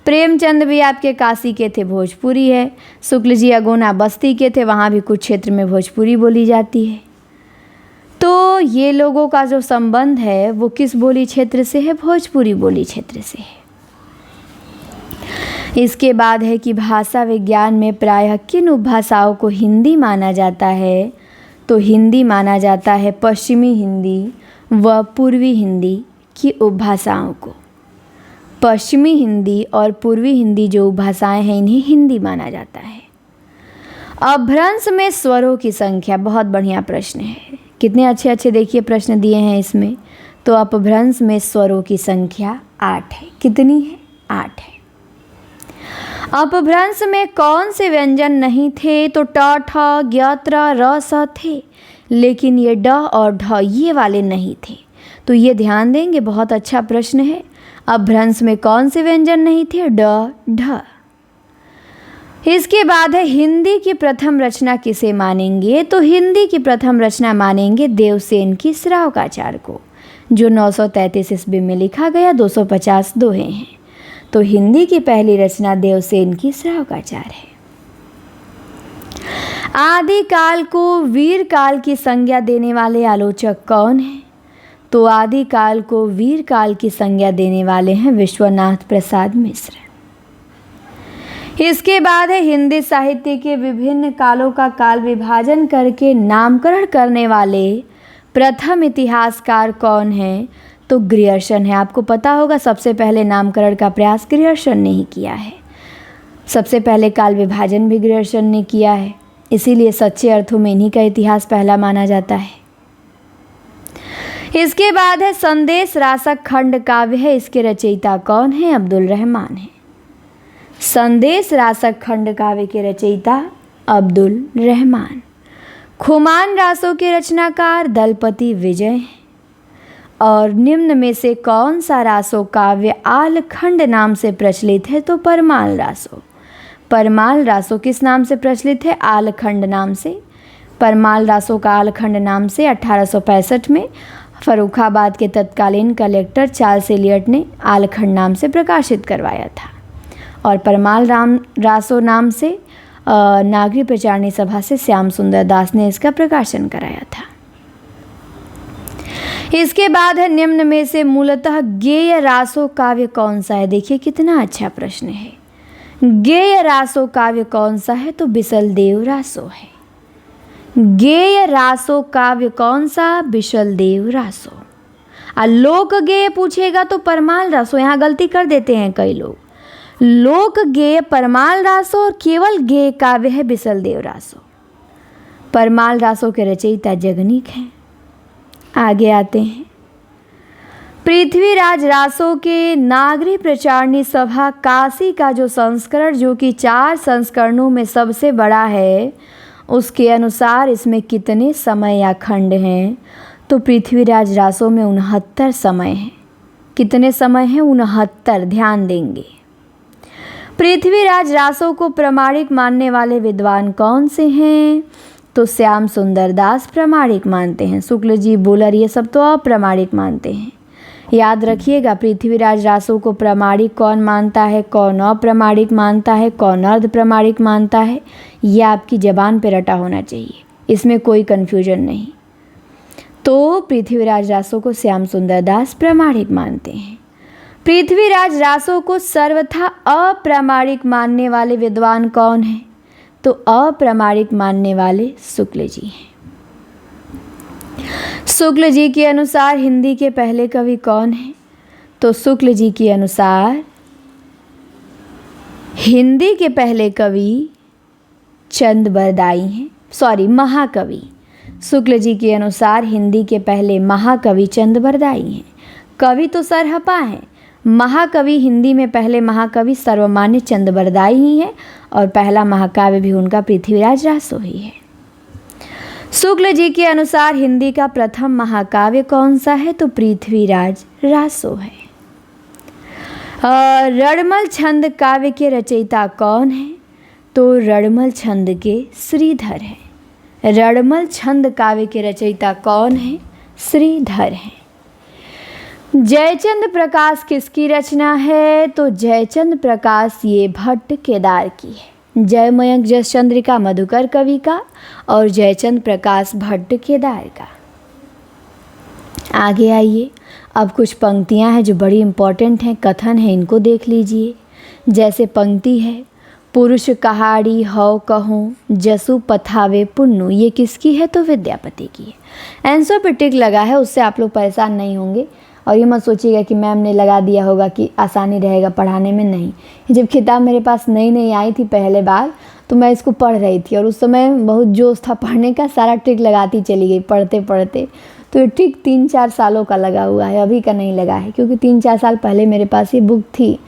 प्रेमचंद भी आपके काशी के थे, भोजपुरी है। शुक्ल जी अगोना बस्ती के थे, वहाँ भी कुछ क्षेत्र में भोजपुरी बोली जाती है। तो ये लोगों का जो संबंध है वो किस बोली क्षेत्र से है? भोजपुरी बोली क्षेत्र से है। इसके बाद है कि भाषा विज्ञान में प्रायः किन उपभाषाओं को हिंदी माना जाता है? तो हिंदी माना जाता है पश्चिमी हिंदी व पूर्वी हिंदी की उपभाषाओं को। पश्चिमी हिंदी और पूर्वी हिंदी जो उपभाषाएं हैं इन्हें हिंदी माना जाता है। अपभ्रंश में स्वरों की संख्या, बहुत बढ़िया प्रश्न है। कितने अच्छे अच्छे देखिए प्रश्न दिए हैं इसमें। तो अपभ्रंश में स्वरों की संख्या 8 है। कितनी है? 8 है। अपभ्रंश में कौन से व्यंजन नहीं थे? तो ट, ठ, ज्ञ, त्र, र, स थे, लेकिन ये ड और ढ ये वाले नहीं थे। तो ये ध्यान देंगे, बहुत अच्छा प्रश्न है। अपभ्रंश में कौन से व्यंजन नहीं थे? ड, ढ। इसके बाद है हिंदी की प्रथम रचना किसे मानेंगे, तो हिंदी की प्रथम रचना मानेंगे देवसेन की श्रावकाचार को, जो 933 ईस्वी में लिखा गया, 250 दोहे हैं। तो हिंदी की पहली रचना देवसेन की श्रावकाचार है। आदिकाल को वीर काल की संज्ञा देने वाले आलोचक कौन हैं, तो आदिकाल को वीर काल की संज्ञा देने वाले हैं विश्वनाथ प्रसाद मिश्र। इसके बाद है हिंदी साहित्य के विभिन्न कालों का काल विभाजन करके नामकरण करने वाले प्रथम इतिहासकार कौन हैं, तो ग्रियर्सन है। आपको पता होगा सबसे पहले नामकरण का प्रयास ग्रियर्सन ने ही किया है। सबसे पहले काल विभाजन भी ग्रियर्सन ने किया है, इसीलिए सच्चे अर्थों में इन्हीं का इतिहास पहला माना जाता है। इसके बाद है संदेश रासक खंड काव्य है, इसके रचयिता कौन है, अब्दुल रहमान है। संदेश रासक खंड काव्य के रचयिता अब्दुल रहमान। खुमान रासों के रचनाकार दलपति विजय हैं। और निम्न में से कौन सा रासो काव्य आलखंड नाम से प्रचलित है, तो परमाल रासो। परमाल रासो किस नाम से प्रचलित है, आलखंड नाम से। परमाल रासो का आलखंड नाम से 1865 में फर्रुखाबाद के तत्कालीन कलेक्टर चार्ल्स एलियट ने आलखंड नाम से प्रकाशित करवाया था। और परमाल रासो नाम से नागरिक प्रचारणी सभा से श्याम सुंदर दास ने इसका प्रकाशन कराया था। इसके बाद है निम्न में से मूलतः गेय रासो काव्य कौन सा है। देखिए कितना अच्छा प्रश्न है। गेय रासो काव्य कौन सा है, तो बिसलदेव रासो है। गेय रासो काव्य कौन सा, बिसलदेव रासो। लोक गेय पूछेगा तो परमाल रासो, यहाँ गलती कर देते हैं कई लोग। लोक गेय परमाल रासो और केवल गेय काव्य है बिसलदेव रासो। परमाल रासो के रचयिता जगनीक हैं। आगे आते हैं। पृथ्वीराज रासो के नागरिक प्रचारणी सभा काशी का जो संस्करण, जो कि 4 संस्करणों में सबसे बड़ा है, उसके अनुसार इसमें कितने समय या खंड हैं, तो पृथ्वीराज रासो में 69 समय हैं। कितने समय हैं, 69। ध्यान देंगे। पृथ्वीराज रासो को प्रामाणिक मानने वाले विद्वान कौन से हैं, तो श्याम सुंदर दास प्रामाणिक मानते हैं। शुक्ल जी, बुलर, ये सब तो अप्रामाणिक मानते हैं। याद रखिएगा, पृथ्वीराज रासो को प्रामाणिक कौन मानता है, कौन अप्रामाणिक मानता है, कौन अर्ध प्रामाणिक मानता है, यह आपकी जबान पे रटा होना चाहिए, इसमें कोई कन्फ्यूजन नहीं। तो पृथ्वीराज रासो को श्याम सुंदर दास प्रामाणिक मानते हैं। पृथ्वीराज रासो को सर्वथा अप्रामाणिक मानने वाले विद्वान कौन हैं, तो अप्रामाणिक मानने वाले शुक्ल जी हैं। शुक्ल जी के अनुसार हिंदी के पहले कवि कौन हैं, तो शुक्ल जी के अनुसार हिंदी के पहले कवि चंद बरदाई हैं, महाकवि। शुक्ल जी के अनुसार हिंदी के पहले महाकवि चंद बरदाई हैं। कवि तो सरहपा हैं, महाकवि हिंदी में पहले महाकवि सर्वमान्य चंद बरदाई ही है, और पहला महाकाव्य भी उनका पृथ्वीराज रासो ही है। शुक्ल जी के अनुसार हिंदी का प्रथम महाकाव्य कौन सा है, तो पृथ्वीराज रासो है। रड़मल छंद काव्य के रचयिता कौन है, तो रड़मल छंद के श्रीधर है। रड़मल छंद काव्य के रचयिता कौन है, श्रीधर है। जयचंद प्रकाश किसकी रचना है, तो जयचंद प्रकाश ये भट्ट केदार की है। जयमयंक जस चंद्रिका मधुकर कवि का और जयचंद प्रकाश भट्ट केदार का। आगे आइए, अब कुछ पंक्तियां हैं जो बड़ी इंपॉर्टेंट हैं, कथन है, इनको देख लीजिए। जैसे पंक्ति है, पुरुष कहाड़ी हौ कहूँ जसु पथावे पुन्नु, ये किसकी है, तो विद्यापति की है। आंसर पे टिक लगा है, उससे आप लोग परेशान नहीं होंगे और ये मत सोचिएगा कि मैम ने लगा दिया होगा कि आसानी रहेगा पढ़ाने में, नहीं। जब किताब मेरे पास नई नई आई थी पहले बार, तो मैं इसको पढ़ रही थी और उस समय बहुत जोश था पढ़ने का, सारा ट्रिक लगाती चली गई पढ़ते पढ़ते। तो ये ट्रिक 3-4 सालों का लगा हुआ है, अभी का नहीं लगा है, क्योंकि 3-4 साल पहले मेरे पास ये बुक थी।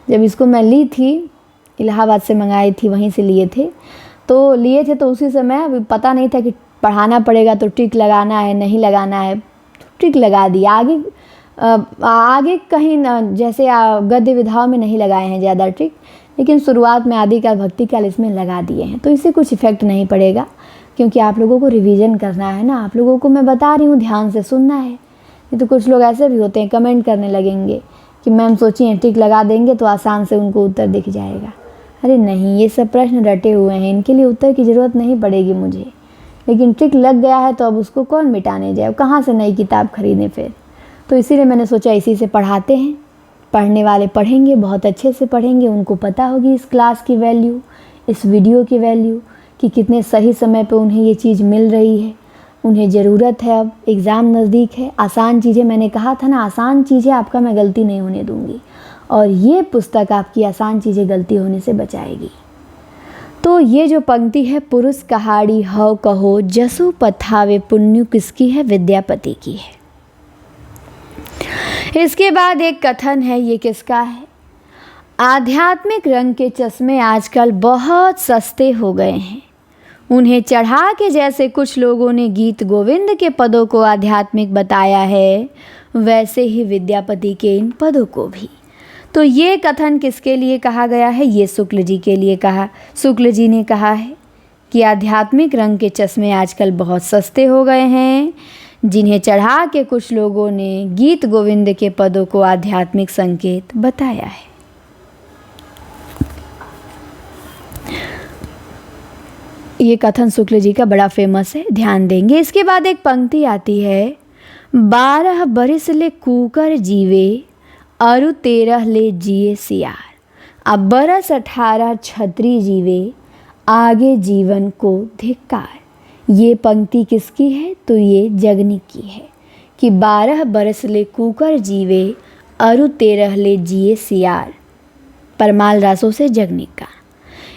जब इसको मैं ली थी, इलाहाबाद से मंगाई थी, वहीं से लिए थे तो उसी समय अभी पता नहीं था कि पढ़ाना पड़ेगा तो ट्रिक लगाना है, नहीं लगाना है, तो ट्रिक लगा दी। आगे कहीं न, जैसे गद्य विधाओं में नहीं लगाए हैं ज़्यादा ट्रिक, लेकिन शुरुआत में आदिकाल भक्तिकाल इसमें लगा दिए हैं, तो इससे कुछ इफेक्ट नहीं पड़ेगा, क्योंकि आप लोगों को रिवीजन करना है ना। आप लोगों को मैं बता रही हूँ, ध्यान से सुनना है। नहीं तो कुछ लोग ऐसे भी होते हैं, कमेंट करने लगेंगे कि मैम सोचिए टिक लगा देंगे तो आसान से उनको उत्तर दिख जाएगा। अरे नहीं, ये सब प्रश्न रटे हुए हैं, इनके लिए उत्तर की ज़रूरत नहीं पड़ेगी मुझे। लेकिन ट्रिक लग गया है तो अब उसको कौन मिटाने जाए, कहाँ से नई किताब खरीदें फिर। तो इसीलिए मैंने सोचा इसी से पढ़ाते हैं। पढ़ने वाले पढ़ेंगे, बहुत अच्छे से पढ़ेंगे, उनको पता होगी इस क्लास की वैल्यू, इस वीडियो की वैल्यू, कि कितने सही समय पे उन्हें ये चीज़ मिल रही है, उन्हें ज़रूरत है। अब एग्ज़ाम नज़दीक है, आसान चीज़ें, मैंने कहा था ना आसान चीज़ें आपका मैं गलती नहीं होने दूँगी, और ये पुस्तक आपकी आसान चीज़ें गलती होने से बचाएगी। तो ये जो पंक्ति है, पुरुष कहाड़ी हव कहो जसु पथावे पुण्य, किसकी है? विद्यापति की है। इसके बाद एक कथन है, ये किसका है? आध्यात्मिक रंग के चश्मे आजकल बहुत सस्ते हो गए हैं, उन्हें चढ़ा के जैसे कुछ लोगों ने गीत गोविंद के पदों को आध्यात्मिक बताया है, वैसे ही विद्यापति के इन पदों को भी। तो ये कथन किसके लिए कहा गया है? ये शुक्ल जी के लिए कहा। शुक्ल जी ने कहा है कि आध्यात्मिक रंग के चश्मे आजकल बहुत सस्ते हो गए हैं, जिन्हें चढ़ा के कुछ लोगों ने गीत गोविंद के पदों को आध्यात्मिक संकेत बताया है। ये कथन शुक्ल जी का बड़ा फेमस है, ध्यान देंगे। इसके बाद एक पंक्ति आती है, 12 बरिस ले कूकर जीवे अरु 13 ले जिए सियार, अब बरस 18 छत्री जीवे आगे जीवन को धिक्कार। ये पंक्ति किसकी है? तो ये जगनिक की है कि 12 बरस ले कूकर जीवे अरु 13 ले जिए सियार, परमाल रासों से जगनिक का।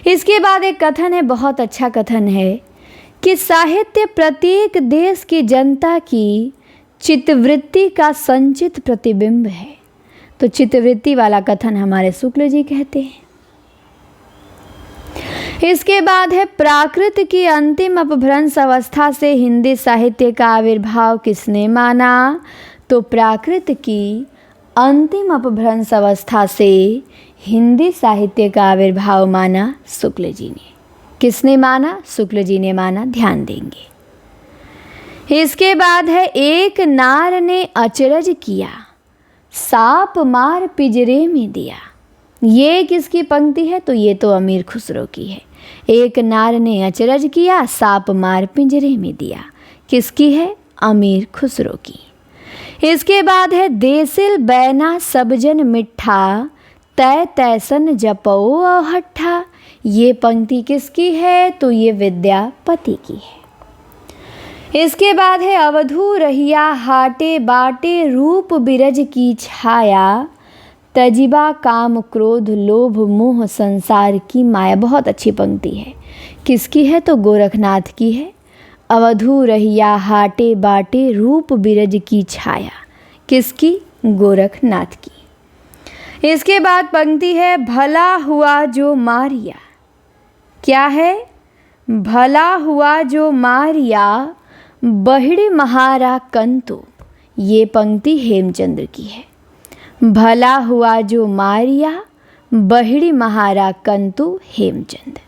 इसके बाद एक कथन है, बहुत अच्छा कथन है कि साहित्य प्रत्येक देश की जनता की चित्तवृत्ति का संचित प्रतिबिंब है। तो चित्तवृत्ति वाला कथन हमारे शुक्ल जी कहते हैं। इसके बाद है, प्राकृत की अंतिम अपभ्रंश अवस्था से हिंदी साहित्य का आविर्भाव किसने माना? तो प्राकृत की अंतिम अपभ्रंश अवस्था से हिंदी साहित्य का आविर्भाव माना शुक्ल जी ने। किसने माना? शुक्ल जी ने माना, ध्यान देंगे। इसके बाद है, एक नार ने अचरज किया सांप मार पिंजरे में दिया। ये किसकी पंक्ति है? तो ये तो अमीर खुसरो की है। एक नार ने अचरज किया सांप मार पिंजरे में दिया, किसकी है? अमीर खुसरो की। इसके बाद है, देसिल बैना सबजन मिठा तय तैसन जपो हट्ठा। ये पंक्ति किसकी है? तो ये विद्यापति की है। इसके बाद है, अवधू रहिया हाटे बाटे रूप बिरज की छाया, तजिबा काम क्रोध लोभ मोह संसार की माया। बहुत अच्छी पंक्ति है, किसकी है? तो गोरखनाथ की है। अवधू रहिया हाटे बाटे रूप बिरज की छाया, किसकी? गोरखनाथ की। इसके बाद पंक्ति है, भला हुआ जो मारिया। क्या है? भला हुआ जो मारिया बहिड़ी महारा कंतु। ये पंक्ति हेमचंद्र की है। भला हुआ जो मारिया बहिड़ी महारा कंतु, हेमचंद।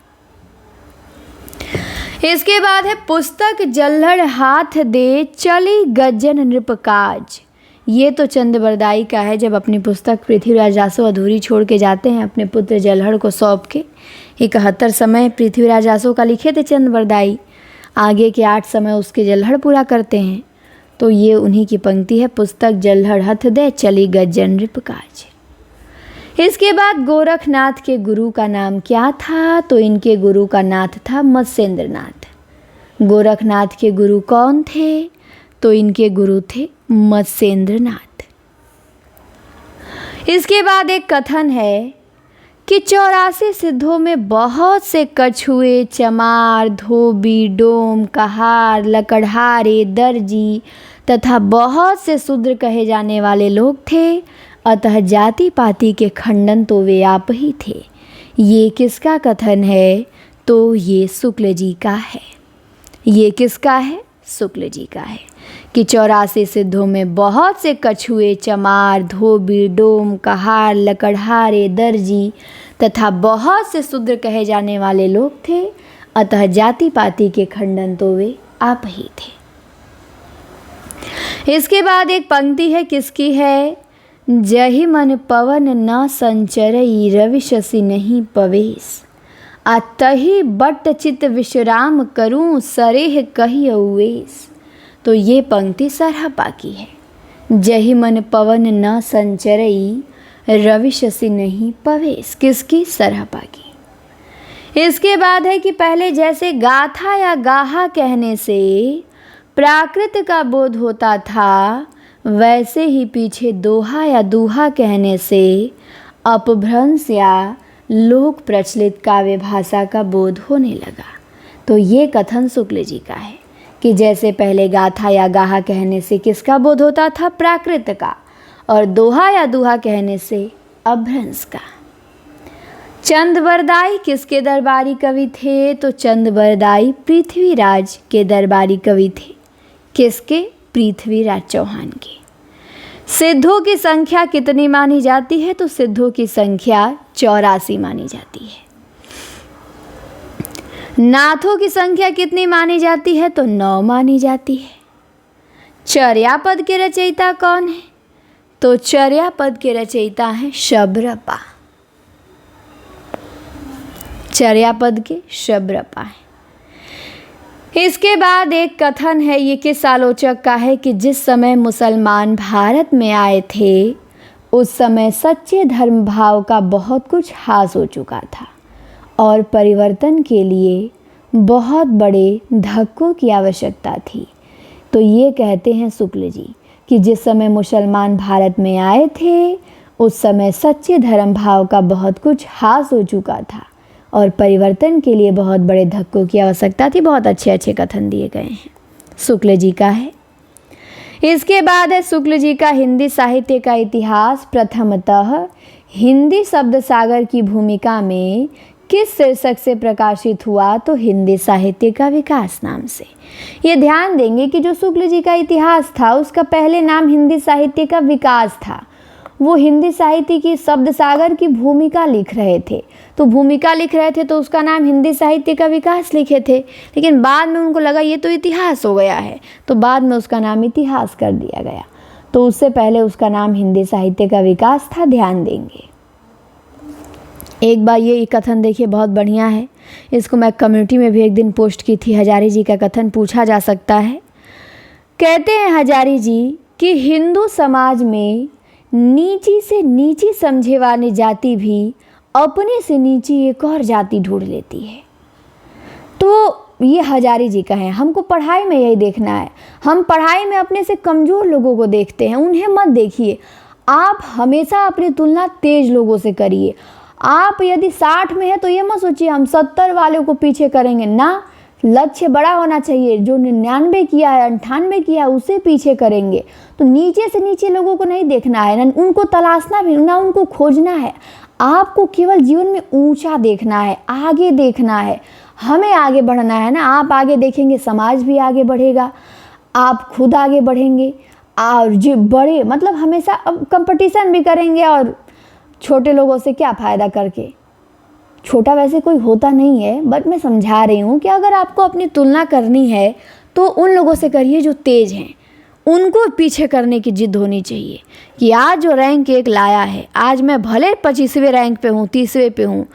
इसके बाद है, पुस्तक जल्हड़ हाथ दे चली गज्जन नृपकाज। ये तो चंद्रबरदाई का है, जब अपनी पुस्तक पृथ्वीराज रासो अधूरी छोड़ के जाते हैं अपने पुत्र जल्हड़ को सौंप के। 71 समय पृथ्वीराज रासो का लिखे थे चंद्रबरदाई, आगे के 8 समय उसके जल्हड़ पूरा करते हैं। तो ये उन्हीं की पंक्ति है, पुस्तक जल्हड़ हथ दे चली गज्जन नृपकाज। इसके बाद गोरखनाथ के गुरु का नाम क्या था? तो इनके गुरु का नाथ था मत्स्येंद्रनाथ। गोरखनाथ के गुरु कौन थे? तो इनके गुरु थे मत्स्येंद्रनाथ। इसके बाद एक कथन है कि 84 सिद्धों में बहुत से कछुए, चमार, धोबी, डोम, कहार, लकड़हारे, दर्जी तथा बहुत से शूद्र कहे जाने वाले लोग थे, अतः जाति पाति के खंडन तो वे आप ही थे। ये किसका कथन है? तो ये शुक्ल जी का है। ये किसका है? शुक्ल जी का है कि 84 सिद्धों में बहुत से कछुए, चमार, धोबी, डोम, कहार, लकड़हारे, दर्जी तथा बहुत से शूद्र कहे जाने वाले लोग थे, अतः जाति पाति के खंडन तो वे आप ही थे। इसके बाद एक पंक्ति है, किसकी है? जहि मन पवन न संचरई, रवि शशि नहीं पवेश, अतहि बट चित विश्राम करूं, सरेह कही अवेश। तो ये पंक्ति सरहपा की है। जहि मन पवन न संचरई, रवि शशि नहीं पवेश, किसकी? सरहपा की। इसके बाद है कि पहले जैसे गाथा या गाहा कहने से प्राकृत का बोध होता था, वैसे ही पीछे दोहा या दूहा कहने से अपभ्रंश या लोक प्रचलित काव्य भाषा का बोध होने लगा। तो ये कथन शुक्ल जी का है कि जैसे पहले गाथा या गाहा कहने से किसका बोध होता था? प्राकृत का, और दोहा या दूहा कहने से अपभ्रंश का। चंद बरदाई किसके दरबारी कवि थे? तो चंद बरदाई पृथ्वीराज के दरबारी कवि थे। किसके? पृथ्वीराज चौहान के। सिद्धों की संख्या कितनी मानी जाती है? तो सिद्धों की संख्या 84 मानी जाती है। नाथों की संख्या कितनी मानी जाती है? तो 9 मानी जाती है। चर्यापद के रचयिता कौन है? तो चर्यापद के रचयिता हैं शबरपा। चर्यापद के शबरपा है। इसके बाद एक कथन है, ये किस आलोचक का है कि जिस समय मुसलमान भारत में आए थे, उस समय सच्चे धर्म भाव का बहुत कुछ हास हो चुका था और परिवर्तन के लिए बहुत बड़े धक्कों की आवश्यकता थी। तो ये कहते हैं शुक्ल जी कि जिस समय मुसलमान भारत में आए थे, उस समय सच्चे धर्म भाव का बहुत कुछ हास हो चुका था और परिवर्तन के लिए बहुत बड़े धक्कों की आवश्यकता थी। बहुत अच्छे अच्छे कथन दिए गए हैं, शुक्ल जी का है। इसके बाद है शुक्ल जी का हिंदी साहित्य का इतिहास। प्रथमतः हिंदी शब्द सागर की भूमिका में किस शीर्षक से प्रकाशित हुआ? तो हिंदी साहित्य का विकास नाम से। ये ध्यान देंगे कि जो शुक्ल जी का इतिहास था, उसका पहले नाम हिंदी साहित्य का विकास था। वो हिंदी साहित्य की शब्द सागर की भूमिका लिख रहे थे, तो भूमिका लिख रहे थे तो उसका नाम हिंदी साहित्य का विकास लिखे थे। लेकिन बाद में उनको लगा ये तो इतिहास हो गया है, तो बाद में उसका नाम इतिहास कर दिया गया। तो उससे पहले उसका नाम हिंदी साहित्य का विकास था। ध्यान देंगे। एक बार ये कथन देखिए, बहुत बढ़िया है। इसको मैं कम्युनिटी में भी एक दिन पोस्ट की थी। हजारी जी का कथन पूछा जा सकता है। कहते हैं हजारी जी कि हिंदू समाज में नीची से नीची समझे वाली जाति भी अपने से नीची एक और जाति ढूंढ लेती है। तो ये हजारी जी का है। हमको पढ़ाई में यही देखना है। हम पढ़ाई में अपने से कमज़ोर लोगों को देखते हैं, उन्हें मत देखिए। आप हमेशा अपनी तुलना तेज लोगों से करिए। आप यदि 60 में है तो ये मत सोचिए हम 70 वाले को पीछे करेंगे ना। लक्ष्य बड़ा होना चाहिए। जो 99 किया है, 98 किया है, उसे पीछे करेंगे। तो नीचे से नीचे लोगों को नहीं देखना है, ना उनको तलाशना भी, ना उनको खोजना है। आपको केवल जीवन में ऊंचा देखना है, आगे देखना है। हमें आगे बढ़ना है ना। आप आगे देखेंगे, समाज भी आगे बढ़ेगा, आप खुद आगे बढ़ेंगे। और जो बड़े मतलब हमेशा अब कंपटीशन भी करेंगे, और छोटे लोगों से क्या फ़ायदा करके। छोटा वैसे कोई होता नहीं है, बट मैं समझा रही हूँ कि अगर आपको अपनी तुलना करनी है तो उन लोगों से करिए जो तेज़ हैं। उनको पीछे करने की जिद होनी चाहिए कि आज जो रैंक 1 लाया है, आज मैं भले 25वें रैंक पे हूँ, 30वें पे हूँ,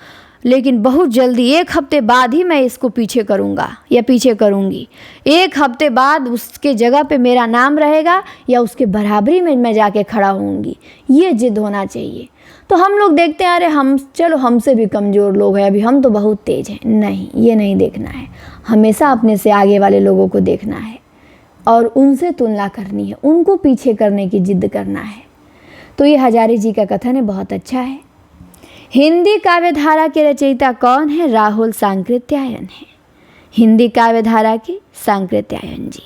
लेकिन बहुत जल्दी 1 हफ्ते बाद ही मैं इसको पीछे करूँगा या पीछे करूँगी। 1 हफ्ते बाद उसके जगह पे मेरा नाम रहेगा या उसके बराबरी में मैं जाके खड़ा होऊंगी। ये जिद होना चाहिए। तो हम लोग देखते हैं, अरे हम चलो हमसे भी कमज़ोर लोग हैं, अभी हम तो बहुत तेज़ हैं। नहीं, ये नहीं देखना है। हमेशा अपने से आगे वाले लोगों को देखना है और उनसे तुलना करनी है, उनको पीछे करने की जिद करना है। तो ये हजारी जी का कथन है, बहुत अच्छा है। हिंदी काव्यधारा के रचयिता कौन है? राहुल सांकृत्यायन है। हिंदी काव्यधारा के सांकृत्यायन जी।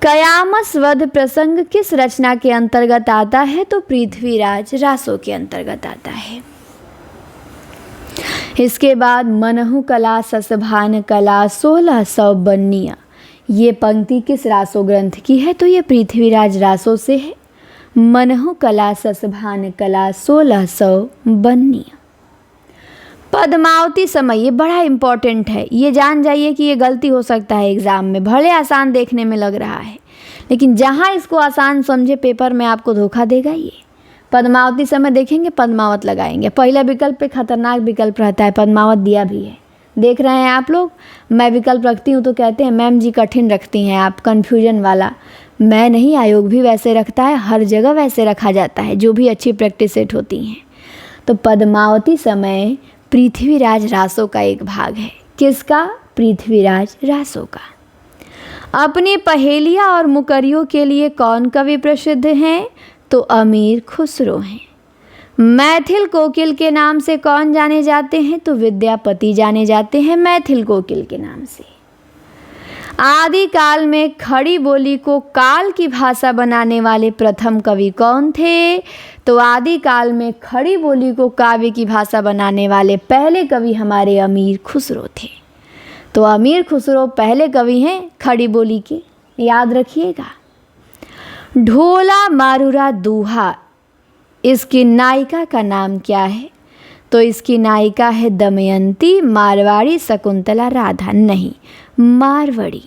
कयामस वध प्रसंग किस रचना के अंतर्गत आता है? तो पृथ्वीराज रासो के अंतर्गत आता है। इसके बाद मनहु कला ससभान कला 1600 बन्निया। ये पंक्ति किस रासो ग्रंथ की है? तो ये पृथ्वीराज रासो से है। मनहु कला ससभान कला 1600 बन्निया। पद्मावती समय, ये बड़ा इम्पॉर्टेंट है, ये जान जाइए कि ये गलती हो सकता है एग्ज़ाम में, भले आसान देखने में लग रहा है लेकिन जहाँ इसको आसान समझे पेपर में आपको धोखा देगा ये। पद्मावती समय देखेंगे, पद्मावत लगाएंगे, पहला विकल्प पे खतरनाक विकल्प रहता है, पद्मावत दिया भी है, देख रहे हैं आप लोग। मैं विकल्प रखती हूँ तो कहते हैं मैम जी कठिन रखती हैं आप, कन्फ्यूजन वाला। मैं नहीं, आयोग भी वैसे रखता है, हर जगह वैसे रखा जाता है जो भी अच्छी प्रैक्टिस सेट होती हैं। तो पद्मावती समय पृथ्वीराज रासो का एक भाग है। किसका? पृथ्वीराज रासो का। अपनी पहेलियाँ और मुकरियों के लिए कौन कवि प्रसिद्ध हैं? तो अमीर खुसरो हैं। मैथिल कोकिल के नाम से कौन जाने जाते हैं? तो विद्यापति जाने जाते हैं मैथिल कोकिल के नाम से। आदि काल में खड़ी बोली को काल की भाषा बनाने वाले प्रथम कवि कौन थे? तो आदि काल में खड़ी बोली को काव्य की भाषा बनाने वाले पहले कवि हमारे अमीर खुसरो थे। तो अमीर खुसरो पहले कवि हैं खड़ी बोली के, याद रखिएगा। ढोला मारूरा दूहा, इसकी नायिका का नाम क्या है? तो इसकी नायिका है दमयंती, मारवाड़ी, शकुंतला, राधा। नहीं, मारवाड़ी।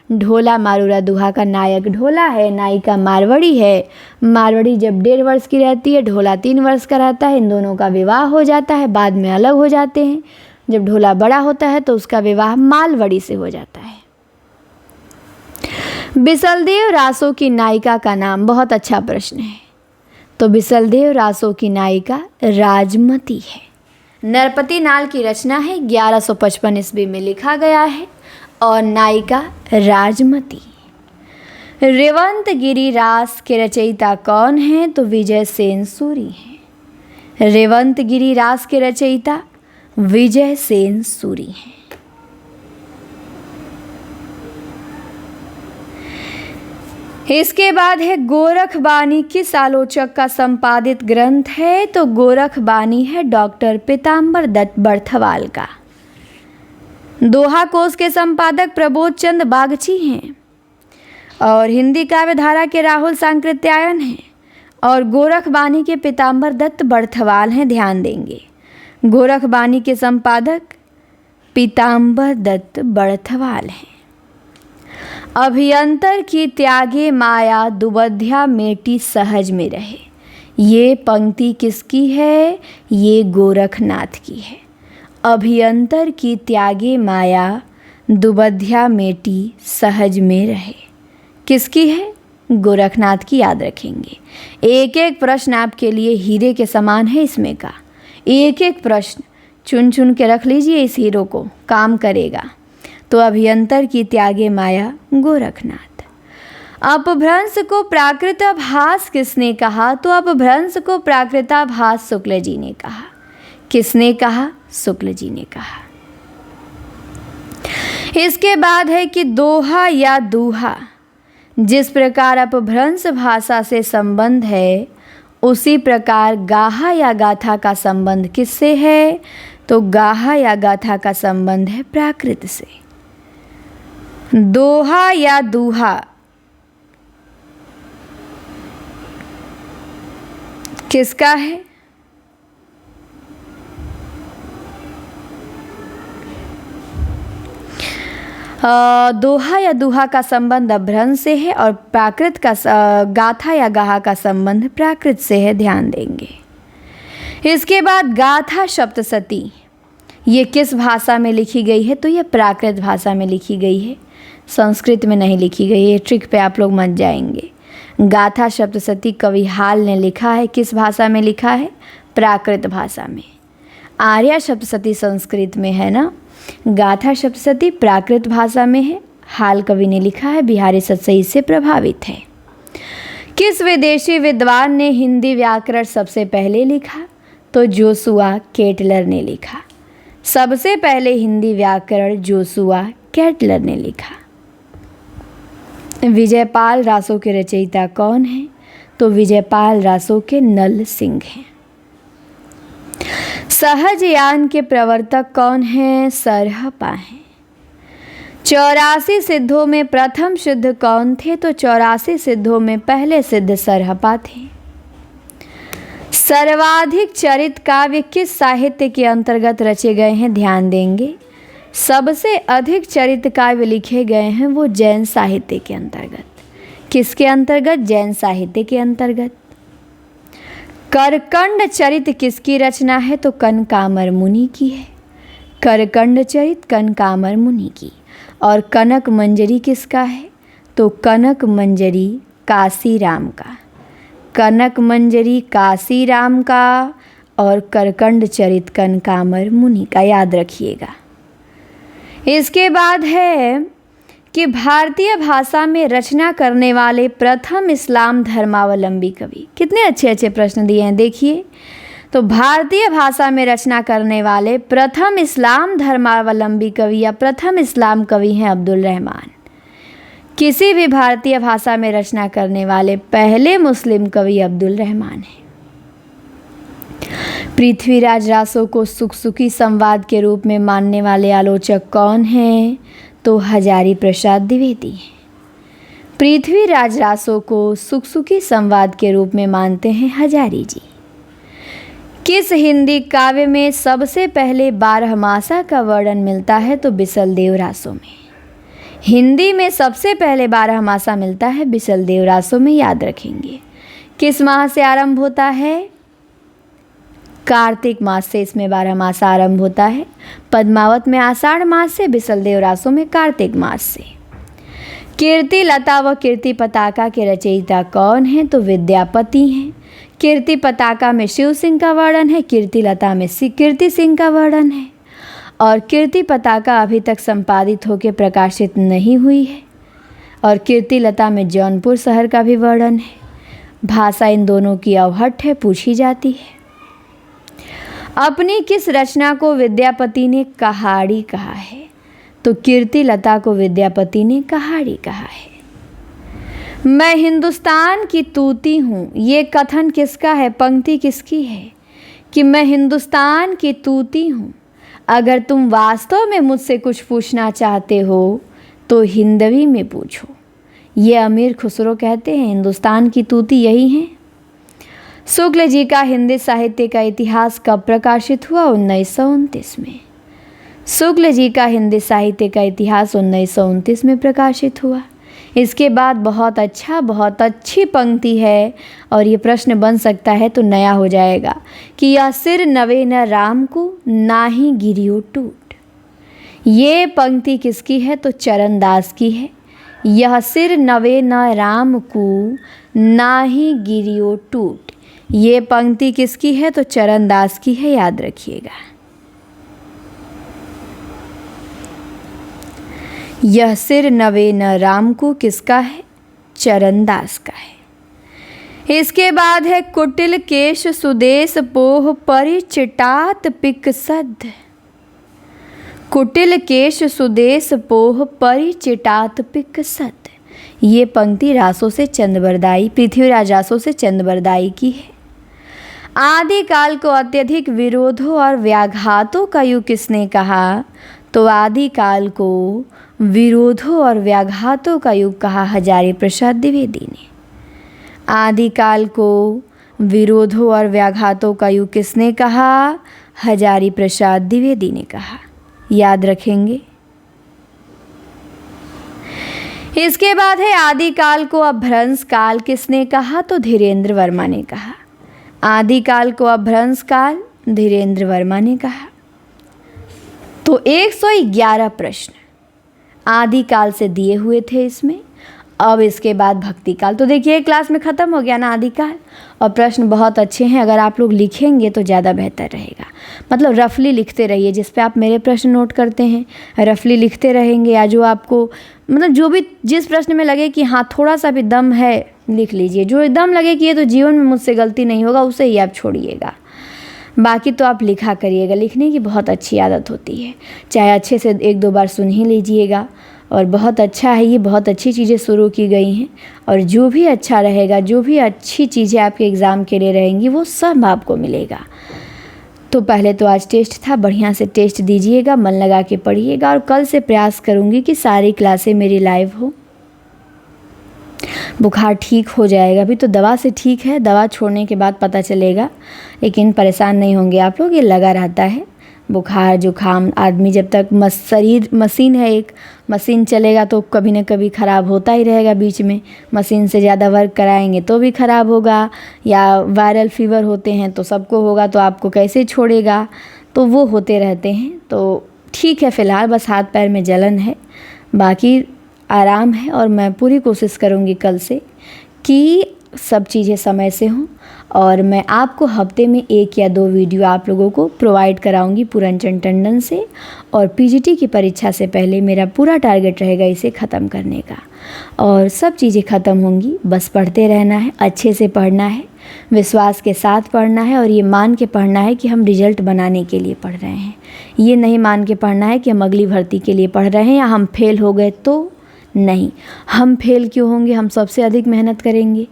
ढोला मारूरा दूहा का नायक ढोला है, नायिका मारवाड़ी है। मारवाड़ी जब 1.5 वर्ष की रहती है, ढोला 3 वर्ष का रहता है। इन दोनों का विवाह हो जाता है, बाद में अलग हो जाते हैं। जब ढोला बड़ा होता है तो उसका विवाह मालवड़ी से हो जाता है। बिसलदेव रासो की नायिका का नाम, बहुत अच्छा प्रश्न है। तो बिसलदेव रासो की नायिका राजमती है। नरपति नाल की रचना है, 1155 ईस्वी में लिखा गया है और नायिका राजमती। रेवंत गिरी रास के रचयिता कौन हैं? तो विजय सेन सूरी हैं। रेवंत गिरी रास के रचयिता विजय सेन सूरी हैं। इसके बाद है गोरखबानी किस आलोचक का संपादित ग्रंथ है? तो गोरखबानी है डॉक्टर पीताम्बर दत्त बर्थवाल का। दोहा कोश के संपादक प्रबोध चंद बागची हैं और हिंदी काव्य धारा के राहुल सांकृत्यायन हैं और गोरखबानी के पीताम्बर दत्त बर्थवाल हैं। ध्यान देंगे, गोरखबानी के संपादक पीताम्बर दत्त बर्थवाल हैं। अभियंतर की त्यागे माया, दुबध्या मेटी सहज में रहे। ये पंक्ति किसकी है? ये गोरखनाथ की है। अभियंतर की त्यागे माया, दुबध्या मेटी सहज में रहे, किसकी है? गोरखनाथ की। याद रखेंगे, एक एक प्रश्न आपके लिए हीरे के समान है इसमें का। एक एक प्रश्न चुन चुन के रख लीजिए, इस हीरो को काम करेगा। तो अभियंतर की त्यागे माया, गोरखनाथ। अपभ्रंश को प्राकृताभास किसने कहा? तो अपभ्रंश को प्राकृताभास शुक्ल जी ने कहा। किसने कहा? शुक्ल जी ने कहा। इसके बाद है कि दोहा या दूहा, जिस प्रकार अपभ्रंश भाषा से संबंध है उसी प्रकार गाहा या गाथा का संबंध किससे है? तो गाहा या गाथा का संबंध है प्राकृत से। दोहा या दूहा किसका है? दोहा या दूहा का संबंध अपभ्रंश से है और प्राकृत का गाथा या गाहा का संबंध प्राकृत से है। ध्यान देंगे। इसके बाद गाथा सप्तशती, ये किस भाषा में लिखी गई है? तो ये प्राकृत भाषा में लिखी गई है, संस्कृत में नहीं लिखी गई है। ट्रिक पे आप लोग मत जाएंगे। गाथा सप्तशती कवि हाल ने लिखा है, किस भाषा में लिखा है? प्राकृत भाषा में। आर्या सप्तशती संस्कृत में है ना, गाथा सप्तशती प्राकृत भाषा में है, हाल कवि ने लिखा है, बिहारी सतसई से प्रभावित है। किस विदेशी विद्वान ने हिंदी व्याकरण सबसे पहले लिखा? तो जोसुआ केटलर ने लिखा। सबसे पहले हिंदी व्याकरण जोसुआ केटलर ने लिखा। विजयपाल रासो के रचयिता कौन हैं? तो विजयपाल रासो के नल सिंह हैं। सहजयान के प्रवर्तक कौन हैं? सरहपा हैं। 84 सिद्धों में प्रथम सिद्ध कौन थे? तो 84 सिद्धों में पहले सिद्ध सरहपा थे। सर्वाधिक चरित काव्य किस साहित्य के अंतर्गत रचे गए हैं, ध्यान देंगे। सबसे अधिक चरित काव्य लिखे गए हैं वो जैन साहित्य के अंतर्गत। किसके अंतर्गत? जैन साहित्य के अंतर्गत। करकंड चरित किसकी रचना है? तो कनकामर मुनि की है। करकंड चरित कनकामर मुनि की। और कनक मंजरी किसका है? तो कनक मंजरी काशीराम का। कनक मंजरी काशीराम का और करकंड चरित कनकामर मुनि का, याद रखिएगा। इसके बाद है कि भारतीय भाषा में रचना करने वाले प्रथम इस्लाम धर्मावलंबी कवि। कितने अच्छे अच्छे प्रश्न दिए हैं, देखिए। तो भारतीय भाषा में रचना करने वाले प्रथम इस्लाम धर्मावलंबी कवि या प्रथम इस्लाम कवि हैं अब्दुल रहमान। किसी भी भारतीय भाषा में रचना करने वाले पहले मुस्लिम कवि अब्दुल रहमान हैं। पृथ्वीराज रासो को सुखसुखी संवाद के रूप में मानने वाले आलोचक कौन हैं? तो हजारी प्रसाद द्विवेदी हैं। पृथ्वीराज रासो को सुखसुखी संवाद के रूप में मानते हैं हजारी जी। किस हिंदी काव्य में सबसे पहले बारहमासा का वर्णन मिलता है? तो बिसलदेव रासो में। हिंदी में सबसे पहले बारहमासा मिलता है बिसलदेव रासो में, याद रखेंगे। किस माह से आरंभ होता है? कार्तिक मास से इसमें बारहमासा आरंभ होता है। पद्मावत में आषाढ़ मास से, बिसलदेव रासो में कार्तिक मास से। कीर्ति लता व कीर्ति पताका के रचयिता कौन हैं? तो विद्यापति हैं। कीर्ति पताका में शिव सिंह का वर्णन है, कीर्ति लता में कीर्ति सिंह का वर्णन है। और कीर्ति पताका अभी तक संपादित होकर प्रकाशित नहीं हुई है। और कीर्ति लता में जौनपुर शहर का भी वर्णन है। भाषा इन दोनों की अवहट है, पूछी जाती है। अपनी किस रचना को विद्यापति ने कहाड़ी कहा है? तो कीर्ति लता को विद्यापति ने कहाड़ी कहा है। मैं हिंदुस्तान की तूती हूँ, ये कथन किसका है? पंक्ति किसकी है? कि मैं हिंदुस्तान की तूती हूँ, अगर तुम वास्तव में मुझसे कुछ पूछना चाहते हो तो हिंदवी में पूछो। ये अमीर खुसरो कहते हैं, हिंदुस्तान की तूती यही हैं। शुक्ल जी का हिंदी साहित्य का इतिहास कब प्रकाशित हुआ? 1929 में। शुक्ल जी का हिंदी साहित्य का इतिहास 1929 में प्रकाशित हुआ। इसके बाद बहुत अच्छी पंक्ति है और ये प्रश्न बन सकता है तो नया हो जाएगा कि यह सिर नवे न राम को ना ही गिरियो टूट। ये पंक्ति किसकी है? तो चरणदास की है। यह सिर नवे न राम को ना ही गिरियो टूट, ये पंक्ति किसकी है? तो चरणदास की है, याद रखिएगा। यह सिर नवे न राम को किसका है? चरणदास का है। इसके बाद है कुटिल केश सुदेश पोह परिचिटात पिकसद। कुटिल केश सुदेश पोह परिचिटात पिकसद, ये पंक्ति रासो से चंद्रबरदाई, पृथ्वीराज रासो से चंद्रबरदाई की है। आदिकाल को अत्यधिक विरोधों और व्याघातों का युग किसने कहा? तो आदिकाल को विरोधों और व्याघातों का युग कहा हजारी प्रसाद द्विवेदी ने। आदिकाल को विरोधों और व्याघातों का युग किसने कहा? हजारी प्रसाद द्विवेदी ने कहा, याद रखेंगे। इसके बाद है आदिकाल को अपभ्रंश काल किसने कहा? तो धीरेन्द्र वर्मा ने कहा। आदिकाल को अपभ्रंश काल धीरेन्द्र वर्मा ने कहा। तो 111 प्रश्न आदिकाल से दिए हुए थे इसमें। अब इसके बाद भक्ति काल, तो देखिए क्लास में ख़त्म हो गया ना आदिकाल। और प्रश्न बहुत अच्छे हैं, अगर आप लोग लिखेंगे तो ज़्यादा बेहतर रहेगा। मतलब रफली लिखते रहिए, जिस पे आप मेरे प्रश्न नोट करते हैं रफली लिखते रहेंगे, या जो आपको मतलब जो भी जिस प्रश्न में लगे कि हाँ थोड़ा सा भी दम है लिख लीजिए। जो एकदम लगे कि ये तो जीवन में मुझसे गलती नहीं होगा उसे ही आप छोड़िएगा, बाकी तो आप लिखा करिएगा। लिखने की बहुत अच्छी आदत होती है, चाहे अच्छे से 1-2 बार सुन ही लीजिएगा। और बहुत अच्छा है, ये बहुत अच्छी चीज़ें शुरू की गई हैं। और जो भी अच्छा रहेगा, जो भी अच्छी चीज़ें आपके एग्ज़ाम के लिए रहेंगी वो सब आपको मिलेगा। तो पहले तो आज टेस्ट था, बढ़िया से टेस्ट दीजिएगा, मन लगा के पढ़िएगा। और कल से प्रयास करूँगी कि सारी क्लासें मेरी लाइव हो। बुखार ठीक हो जाएगा। अभी तो दवा से ठीक है, दवा छोड़ने के बाद पता चलेगा, लेकिन परेशान नहीं होंगे आप लोग, ये लगा रहता है। बुखार जुखाम आदमी जब तक शरीर मशीन है, एक मशीन चलेगा तो कभी न कभी ख़राब होता ही रहेगा। बीच में मशीन से ज़्यादा वर्क कराएंगे तो भी ख़राब होगा, या वायरल फीवर होते हैं तो सबको होगा, तो आपको कैसे छोड़ेगा। तो वो होते रहते हैं। तो ठीक है, फ़िलहाल बस हाथ पैर में जलन है, बाकी आराम है। और मैं पूरी कोशिश करूँगी कल से कि सब चीज़ें समय से हों, और मैं आपको हफ्ते में 1 या 2 वीडियो आप लोगों को प्रोवाइड कराऊंगी पूरनचंद टंडन से। और पीजीटी की परीक्षा से पहले मेरा पूरा टारगेट रहेगा इसे ख़त्म करने का। और सब चीज़ें ख़त्म होंगी, बस पढ़ते रहना है, अच्छे से पढ़ना है, विश्वास के साथ पढ़ना है, और ये मान के पढ़ना है कि हम रिजल्ट बनाने के लिए पढ़ रहे हैं। ये नहीं मान के पढ़ना है कि हम अगली भर्ती के लिए पढ़ रहे हैं या हम फेल हो गए तो नहीं। हम फेल क्यों होंगे, हम सबसे अधिक मेहनत करेंगे।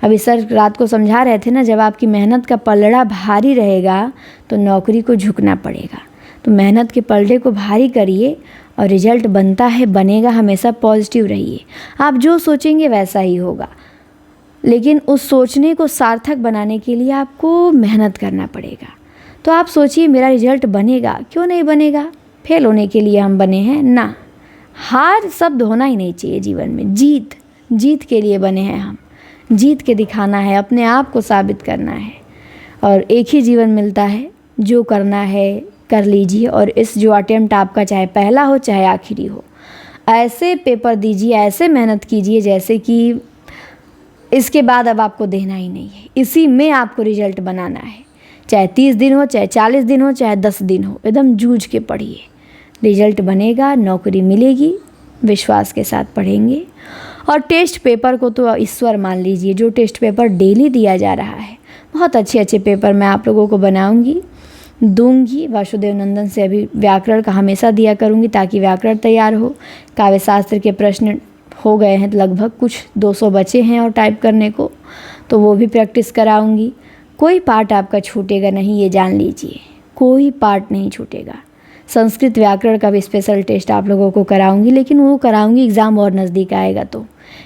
अभी सर रात को समझा रहे थे ना, जब आपकी मेहनत का पलड़ा भारी रहेगा तो नौकरी को झुकना पड़ेगा। तो मेहनत के पलड़े को भारी करिए और रिजल्ट बनता है, बनेगा। हमेशा पॉजिटिव रहिए, आप जो सोचेंगे वैसा ही होगा, लेकिन उस सोचने को सार्थक बनाने के लिए आपको मेहनत करना पड़ेगा। तो आप सोचिए मेरा रिजल्ट बनेगा, क्यों नहीं बनेगा। फेल होने के लिए हम बने हैं ना, हार शब्द होना ही नहीं चाहिए जीवन में। जीत के लिए बने हैं हम, जीत के दिखाना है, अपने आप को साबित करना है। और एक ही जीवन मिलता है, जो करना है कर लीजिए। और इस जो अटेम्प्ट आपका चाहे पहला हो चाहे आखिरी हो, ऐसे पेपर दीजिए, ऐसे मेहनत कीजिए जैसे कि इसके बाद अब आपको देना ही नहीं है। इसी में आपको रिजल्ट बनाना है, चाहे 30 दिन हो, चाहे 40 दिन हो, चाहे 10 दिन हो, एकदम जूझ के पढ़िए। रिजल्ट बनेगा, नौकरी मिलेगी, विश्वास के साथ पढ़ेंगे। और टेस्ट पेपर को तो ईश्वर मान लीजिए, जो टेस्ट पेपर डेली दिया जा रहा है, बहुत अच्छे अच्छे पेपर मैं आप लोगों को बनाऊंगी, दूंगी। वासुदेव नंदन से अभी व्याकरण का हमेशा दिया करूंगी ताकि व्याकरण तैयार हो। काव्य शास्त्र के प्रश्न हो गए हैं लगभग, कुछ 200 बचे हैं और टाइप करने को, तो वो भी प्रैक्टिस कराऊंगी। कोई पार्ट आपका छूटेगा नहीं, ये जान लीजिए, कोई पार्ट नहीं छूटेगा। संस्कृत व्याकरण का भी स्पेशल टेस्ट आप लोगों को कराऊंगी, लेकिन वो कराऊंगी एग्ज़ाम और नज़दीक आएगा तो,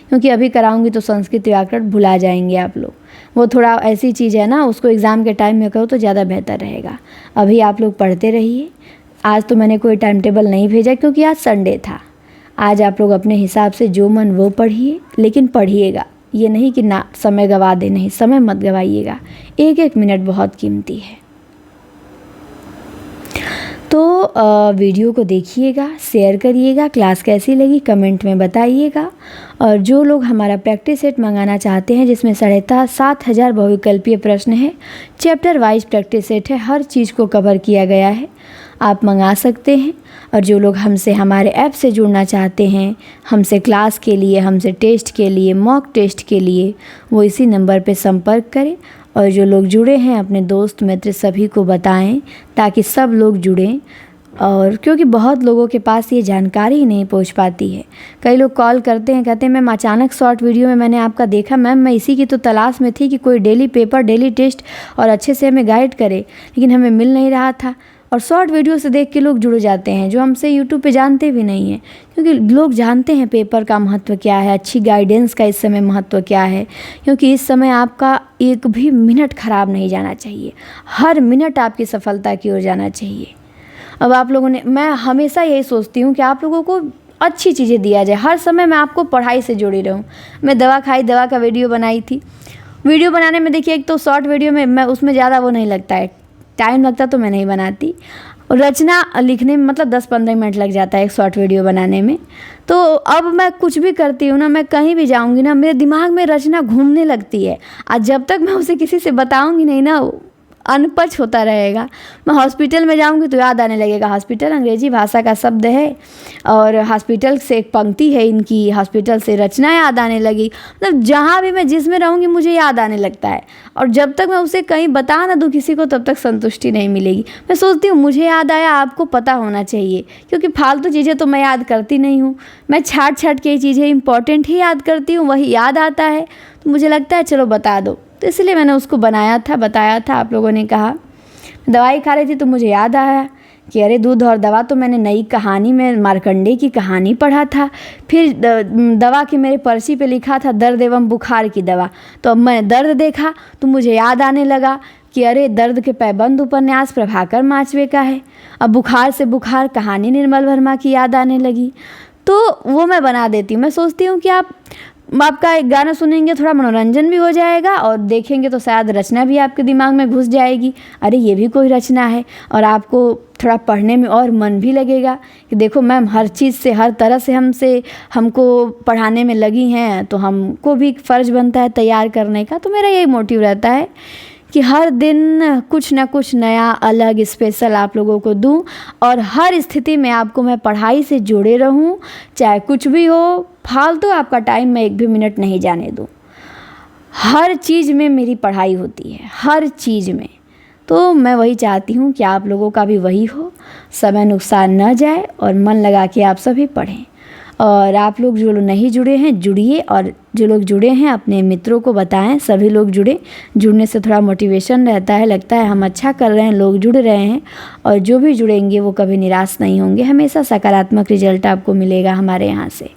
क्योंकि अभी कराऊंगी तो संस्कृत व्याकरण भुला जाएंगे आप लोग। वो थोड़ा ऐसी चीज़ है ना, उसको एग्ज़ाम के टाइम में करो तो ज़्यादा बेहतर रहेगा। अभी आप लोग पढ़ते रहिए। आज तो मैंने कोई टाइम टेबल नहीं भेजा क्योंकि आज संडे था। आज आप लोग अपने हिसाब से जो मन वो पढ़िए, लेकिन पढ़िएगा, ये नहीं कि ना समय गवा दे, नहीं, समय मत गवाइएगा। 1-1 मिनट बहुत कीमती है। तो वीडियो को देखिएगा, शेयर करिएगा, क्लास कैसी लगी कमेंट में बताइएगा। और जो लोग हमारा प्रैक्टिस सेट मंगाना चाहते हैं, जिसमें 7,500 बहुविकल्पीय प्रश्न है, चैप्टर वाइज प्रैक्टिस सेट है, हर चीज़ को कवर किया गया है, आप मंगा सकते हैं। और जो लोग हमसे हमारे ऐप से जुड़ना चाहते हैं, हमसे क्लास के लिए, हमसे टेस्ट के लिए, मॉक टेस्ट के लिए, वो इसी नंबर पे संपर्क करें। और जो लोग जुड़े हैं अपने दोस्त मित्र सभी को बताएं, ताकि सब लोग जुड़ें। और क्योंकि बहुत लोगों के पास ये जानकारी ही नहीं पहुंच पाती है। कई लोग कॉल करते हैं, कहते हैं मैम अचानक शॉर्ट वीडियो में मैंने आपका देखा, मैम मैं इसी की तो तलाश में थी कि कोई डेली पेपर, डेली टेस्ट और अच्छे से हमें गाइड करे, लेकिन हमें मिल नहीं रहा था। और शॉर्ट वीडियो से देख के लोग जुड़ जाते हैं, जो हमसे यूट्यूब पे जानते भी नहीं हैं, क्योंकि लोग जानते हैं पेपर का महत्व क्या है, अच्छी गाइडेंस का इस समय महत्व क्या है। क्योंकि इस समय आपका एक भी मिनट ख़राब नहीं जाना चाहिए, हर मिनट आपकी सफलता की ओर जाना चाहिए। अब आप लोगों ने, मैं हमेशा यही सोचती हूँ कि आप लोगों को अच्छी चीज़ें दिया जाए, हर समय मैं आपको पढ़ाई से जुड़ी रहूँ। मैं दवा खाई, दवा का वीडियो बनाई थी। वीडियो बनाने में देखिए, एक तो शॉर्ट वीडियो में मैं उसमें ज़्यादा वो नहीं लगता है, टाइम लगता तो मैं नहीं बनाती। रचना लिखने में मतलब 10-15 मिनट लग जाता है एक शॉर्ट वीडियो बनाने में। तो अब मैं कुछ भी करती हूँ ना, मैं कहीं भी जाऊँगी ना, मेरे दिमाग में रचना घूमने लगती है। आज जब तक मैं उसे किसी से बताऊँगी नहीं ना, अनपढ़ होता रहेगा। मैं हॉस्पिटल में जाऊंगी तो याद आने लगेगा, हॉस्पिटल अंग्रेजी भाषा का शब्द है, और हॉस्पिटल से एक पंक्ति है इनकी, हॉस्पिटल से रचना याद आने लगी। मतलब जहाँ भी मैं जिसमें रहूँगी मुझे याद आने लगता है। और जब तक मैं उसे कहीं बता ना दूँ किसी को, तब तक संतुष्टि नहीं मिलेगी। मैं सोचती हूँ मुझे याद आया, आपको पता होना चाहिए, क्योंकि फालतू चीज़ें तो मैं याद करती नहीं हूँ। मैं छाट के चीज़ें इंपॉर्टेंट ही याद करती हूँ, वही याद आता है। तो मुझे लगता है चलो बता दो, तो इसलिए मैंने उसको बनाया था, बताया था। आप लोगों ने कहा, दवाई खा रही थी तो मुझे याद आया कि अरे दूध और दवा तो मैंने नई कहानी में मार्कंडे की कहानी पढ़ा था, फिर दवा की मेरे पर्ची पे लिखा था दर्द एवं बुखार की दवा, तो अब मैं दर्द देखा तो मुझे याद आने लगा कि अरे दर्द के पैबंद उपन्यास प्रभाकर माचवे का है। अब बुखार से बुखार कहानी निर्मल वर्मा की याद आने लगी, तो वो मैं बना देती हूँ। मैं सोचती हूँ कि आपका एक गाना सुनेंगे, थोड़ा मनोरंजन भी हो जाएगा, और देखेंगे तो शायद रचना भी आपके दिमाग में घुस जाएगी, अरे ये भी कोई रचना है, और आपको थोड़ा पढ़ने में और मन भी लगेगा कि देखो मैम हर चीज़ से, हर तरह से हमको पढ़ाने में लगी हैं, तो हमको भी फ़र्ज़ बनता है तैयार करने का। तो मेरा यही मोटिव रहता है कि हर दिन कुछ ना कुछ नया, अलग, स्पेशल आप लोगों को दूं, और हर स्थिति में आपको मैं पढ़ाई से जुड़े रहूं, चाहे कुछ भी हो, फालतू आपका टाइम मैं एक भी मिनट नहीं जाने दूं। हर चीज़ में मेरी पढ़ाई होती है, हर चीज़ में। तो मैं वही चाहती हूँ कि आप लोगों का भी वही हो, समय नुकसान न जाए और मन लगा के आप सभी पढ़ें। और आप लोग जो लोग नहीं जुड़े हैं जुड़िए, और जो लोग जुड़े हैं अपने मित्रों को बताएं, सभी लोग जुड़े। जुड़ने से थोड़ा मोटिवेशन रहता है, लगता है हम अच्छा कर रहे हैं, लोग जुड़ रहे हैं, और जो भी जुड़ेंगे वो कभी निराश नहीं होंगे, हमेशा सकारात्मक रिजल्ट आपको मिलेगा हमारे यहाँ से।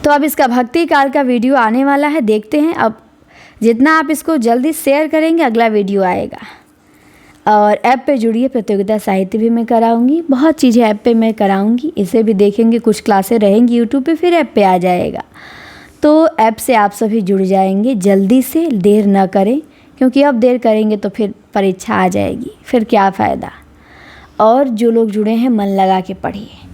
तो अब इसका भक्ति काल का वीडियो आने वाला है, देखते हैं। अब जितना आप इसको जल्दी शेयर करेंगे अगला वीडियो आएगा। और ऐप पे जुड़िए, प्रतियोगिता साहित्य भी मैं कराऊंगी, बहुत चीज़ें ऐप पे मैं कराऊंगी, इसे भी देखेंगे। कुछ क्लासें रहेंगी यूट्यूब पे, फिर ऐप पे आ जाएगा। तो ऐप से आप सभी जुड़ जाएंगे जल्दी से, देर ना करें, क्योंकि अब देर करेंगे तो फिर परीक्षा आ जाएगी, फिर क्या फ़ायदा। और जो लोग जुड़े हैं मन लगा के पढ़िए।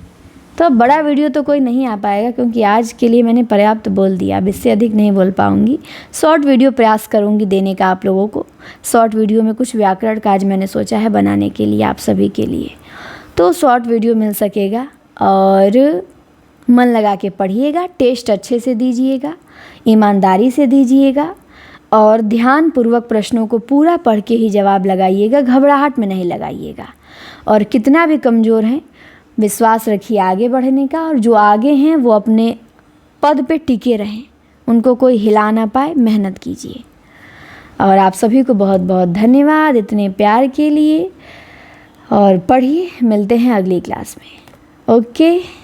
तो अब बड़ा वीडियो तो कोई नहीं आ पाएगा, क्योंकि आज के लिए मैंने पर्याप्त बोल दिया, अब इससे अधिक नहीं बोल पाऊँगी। शॉर्ट वीडियो प्रयास करूँगी देने का आप लोगों को। शॉर्ट वीडियो में कुछ व्याकरण का आज मैंने सोचा है बनाने के लिए आप सभी के लिए, तो शॉर्ट वीडियो मिल सकेगा। और मन लगा के पढ़िएगा, टेस्ट अच्छे से दीजिएगा, ईमानदारी से दीजिएगा, और ध्यानपूर्वक प्रश्नों को पूरा पढ़ के ही जवाब लगाइएगा, घबराहट में नहीं लगाइएगा। और कितना भी कमज़ोर हैं, विश्वास रखिए आगे बढ़ने का, और जो आगे हैं वो अपने पद पे टिके रहें, उनको कोई हिला ना पाए, मेहनत कीजिए। और आप सभी को बहुत बहुत धन्यवाद इतने प्यार के लिए, और पढ़िए। मिलते हैं अगली क्लास में। ओके।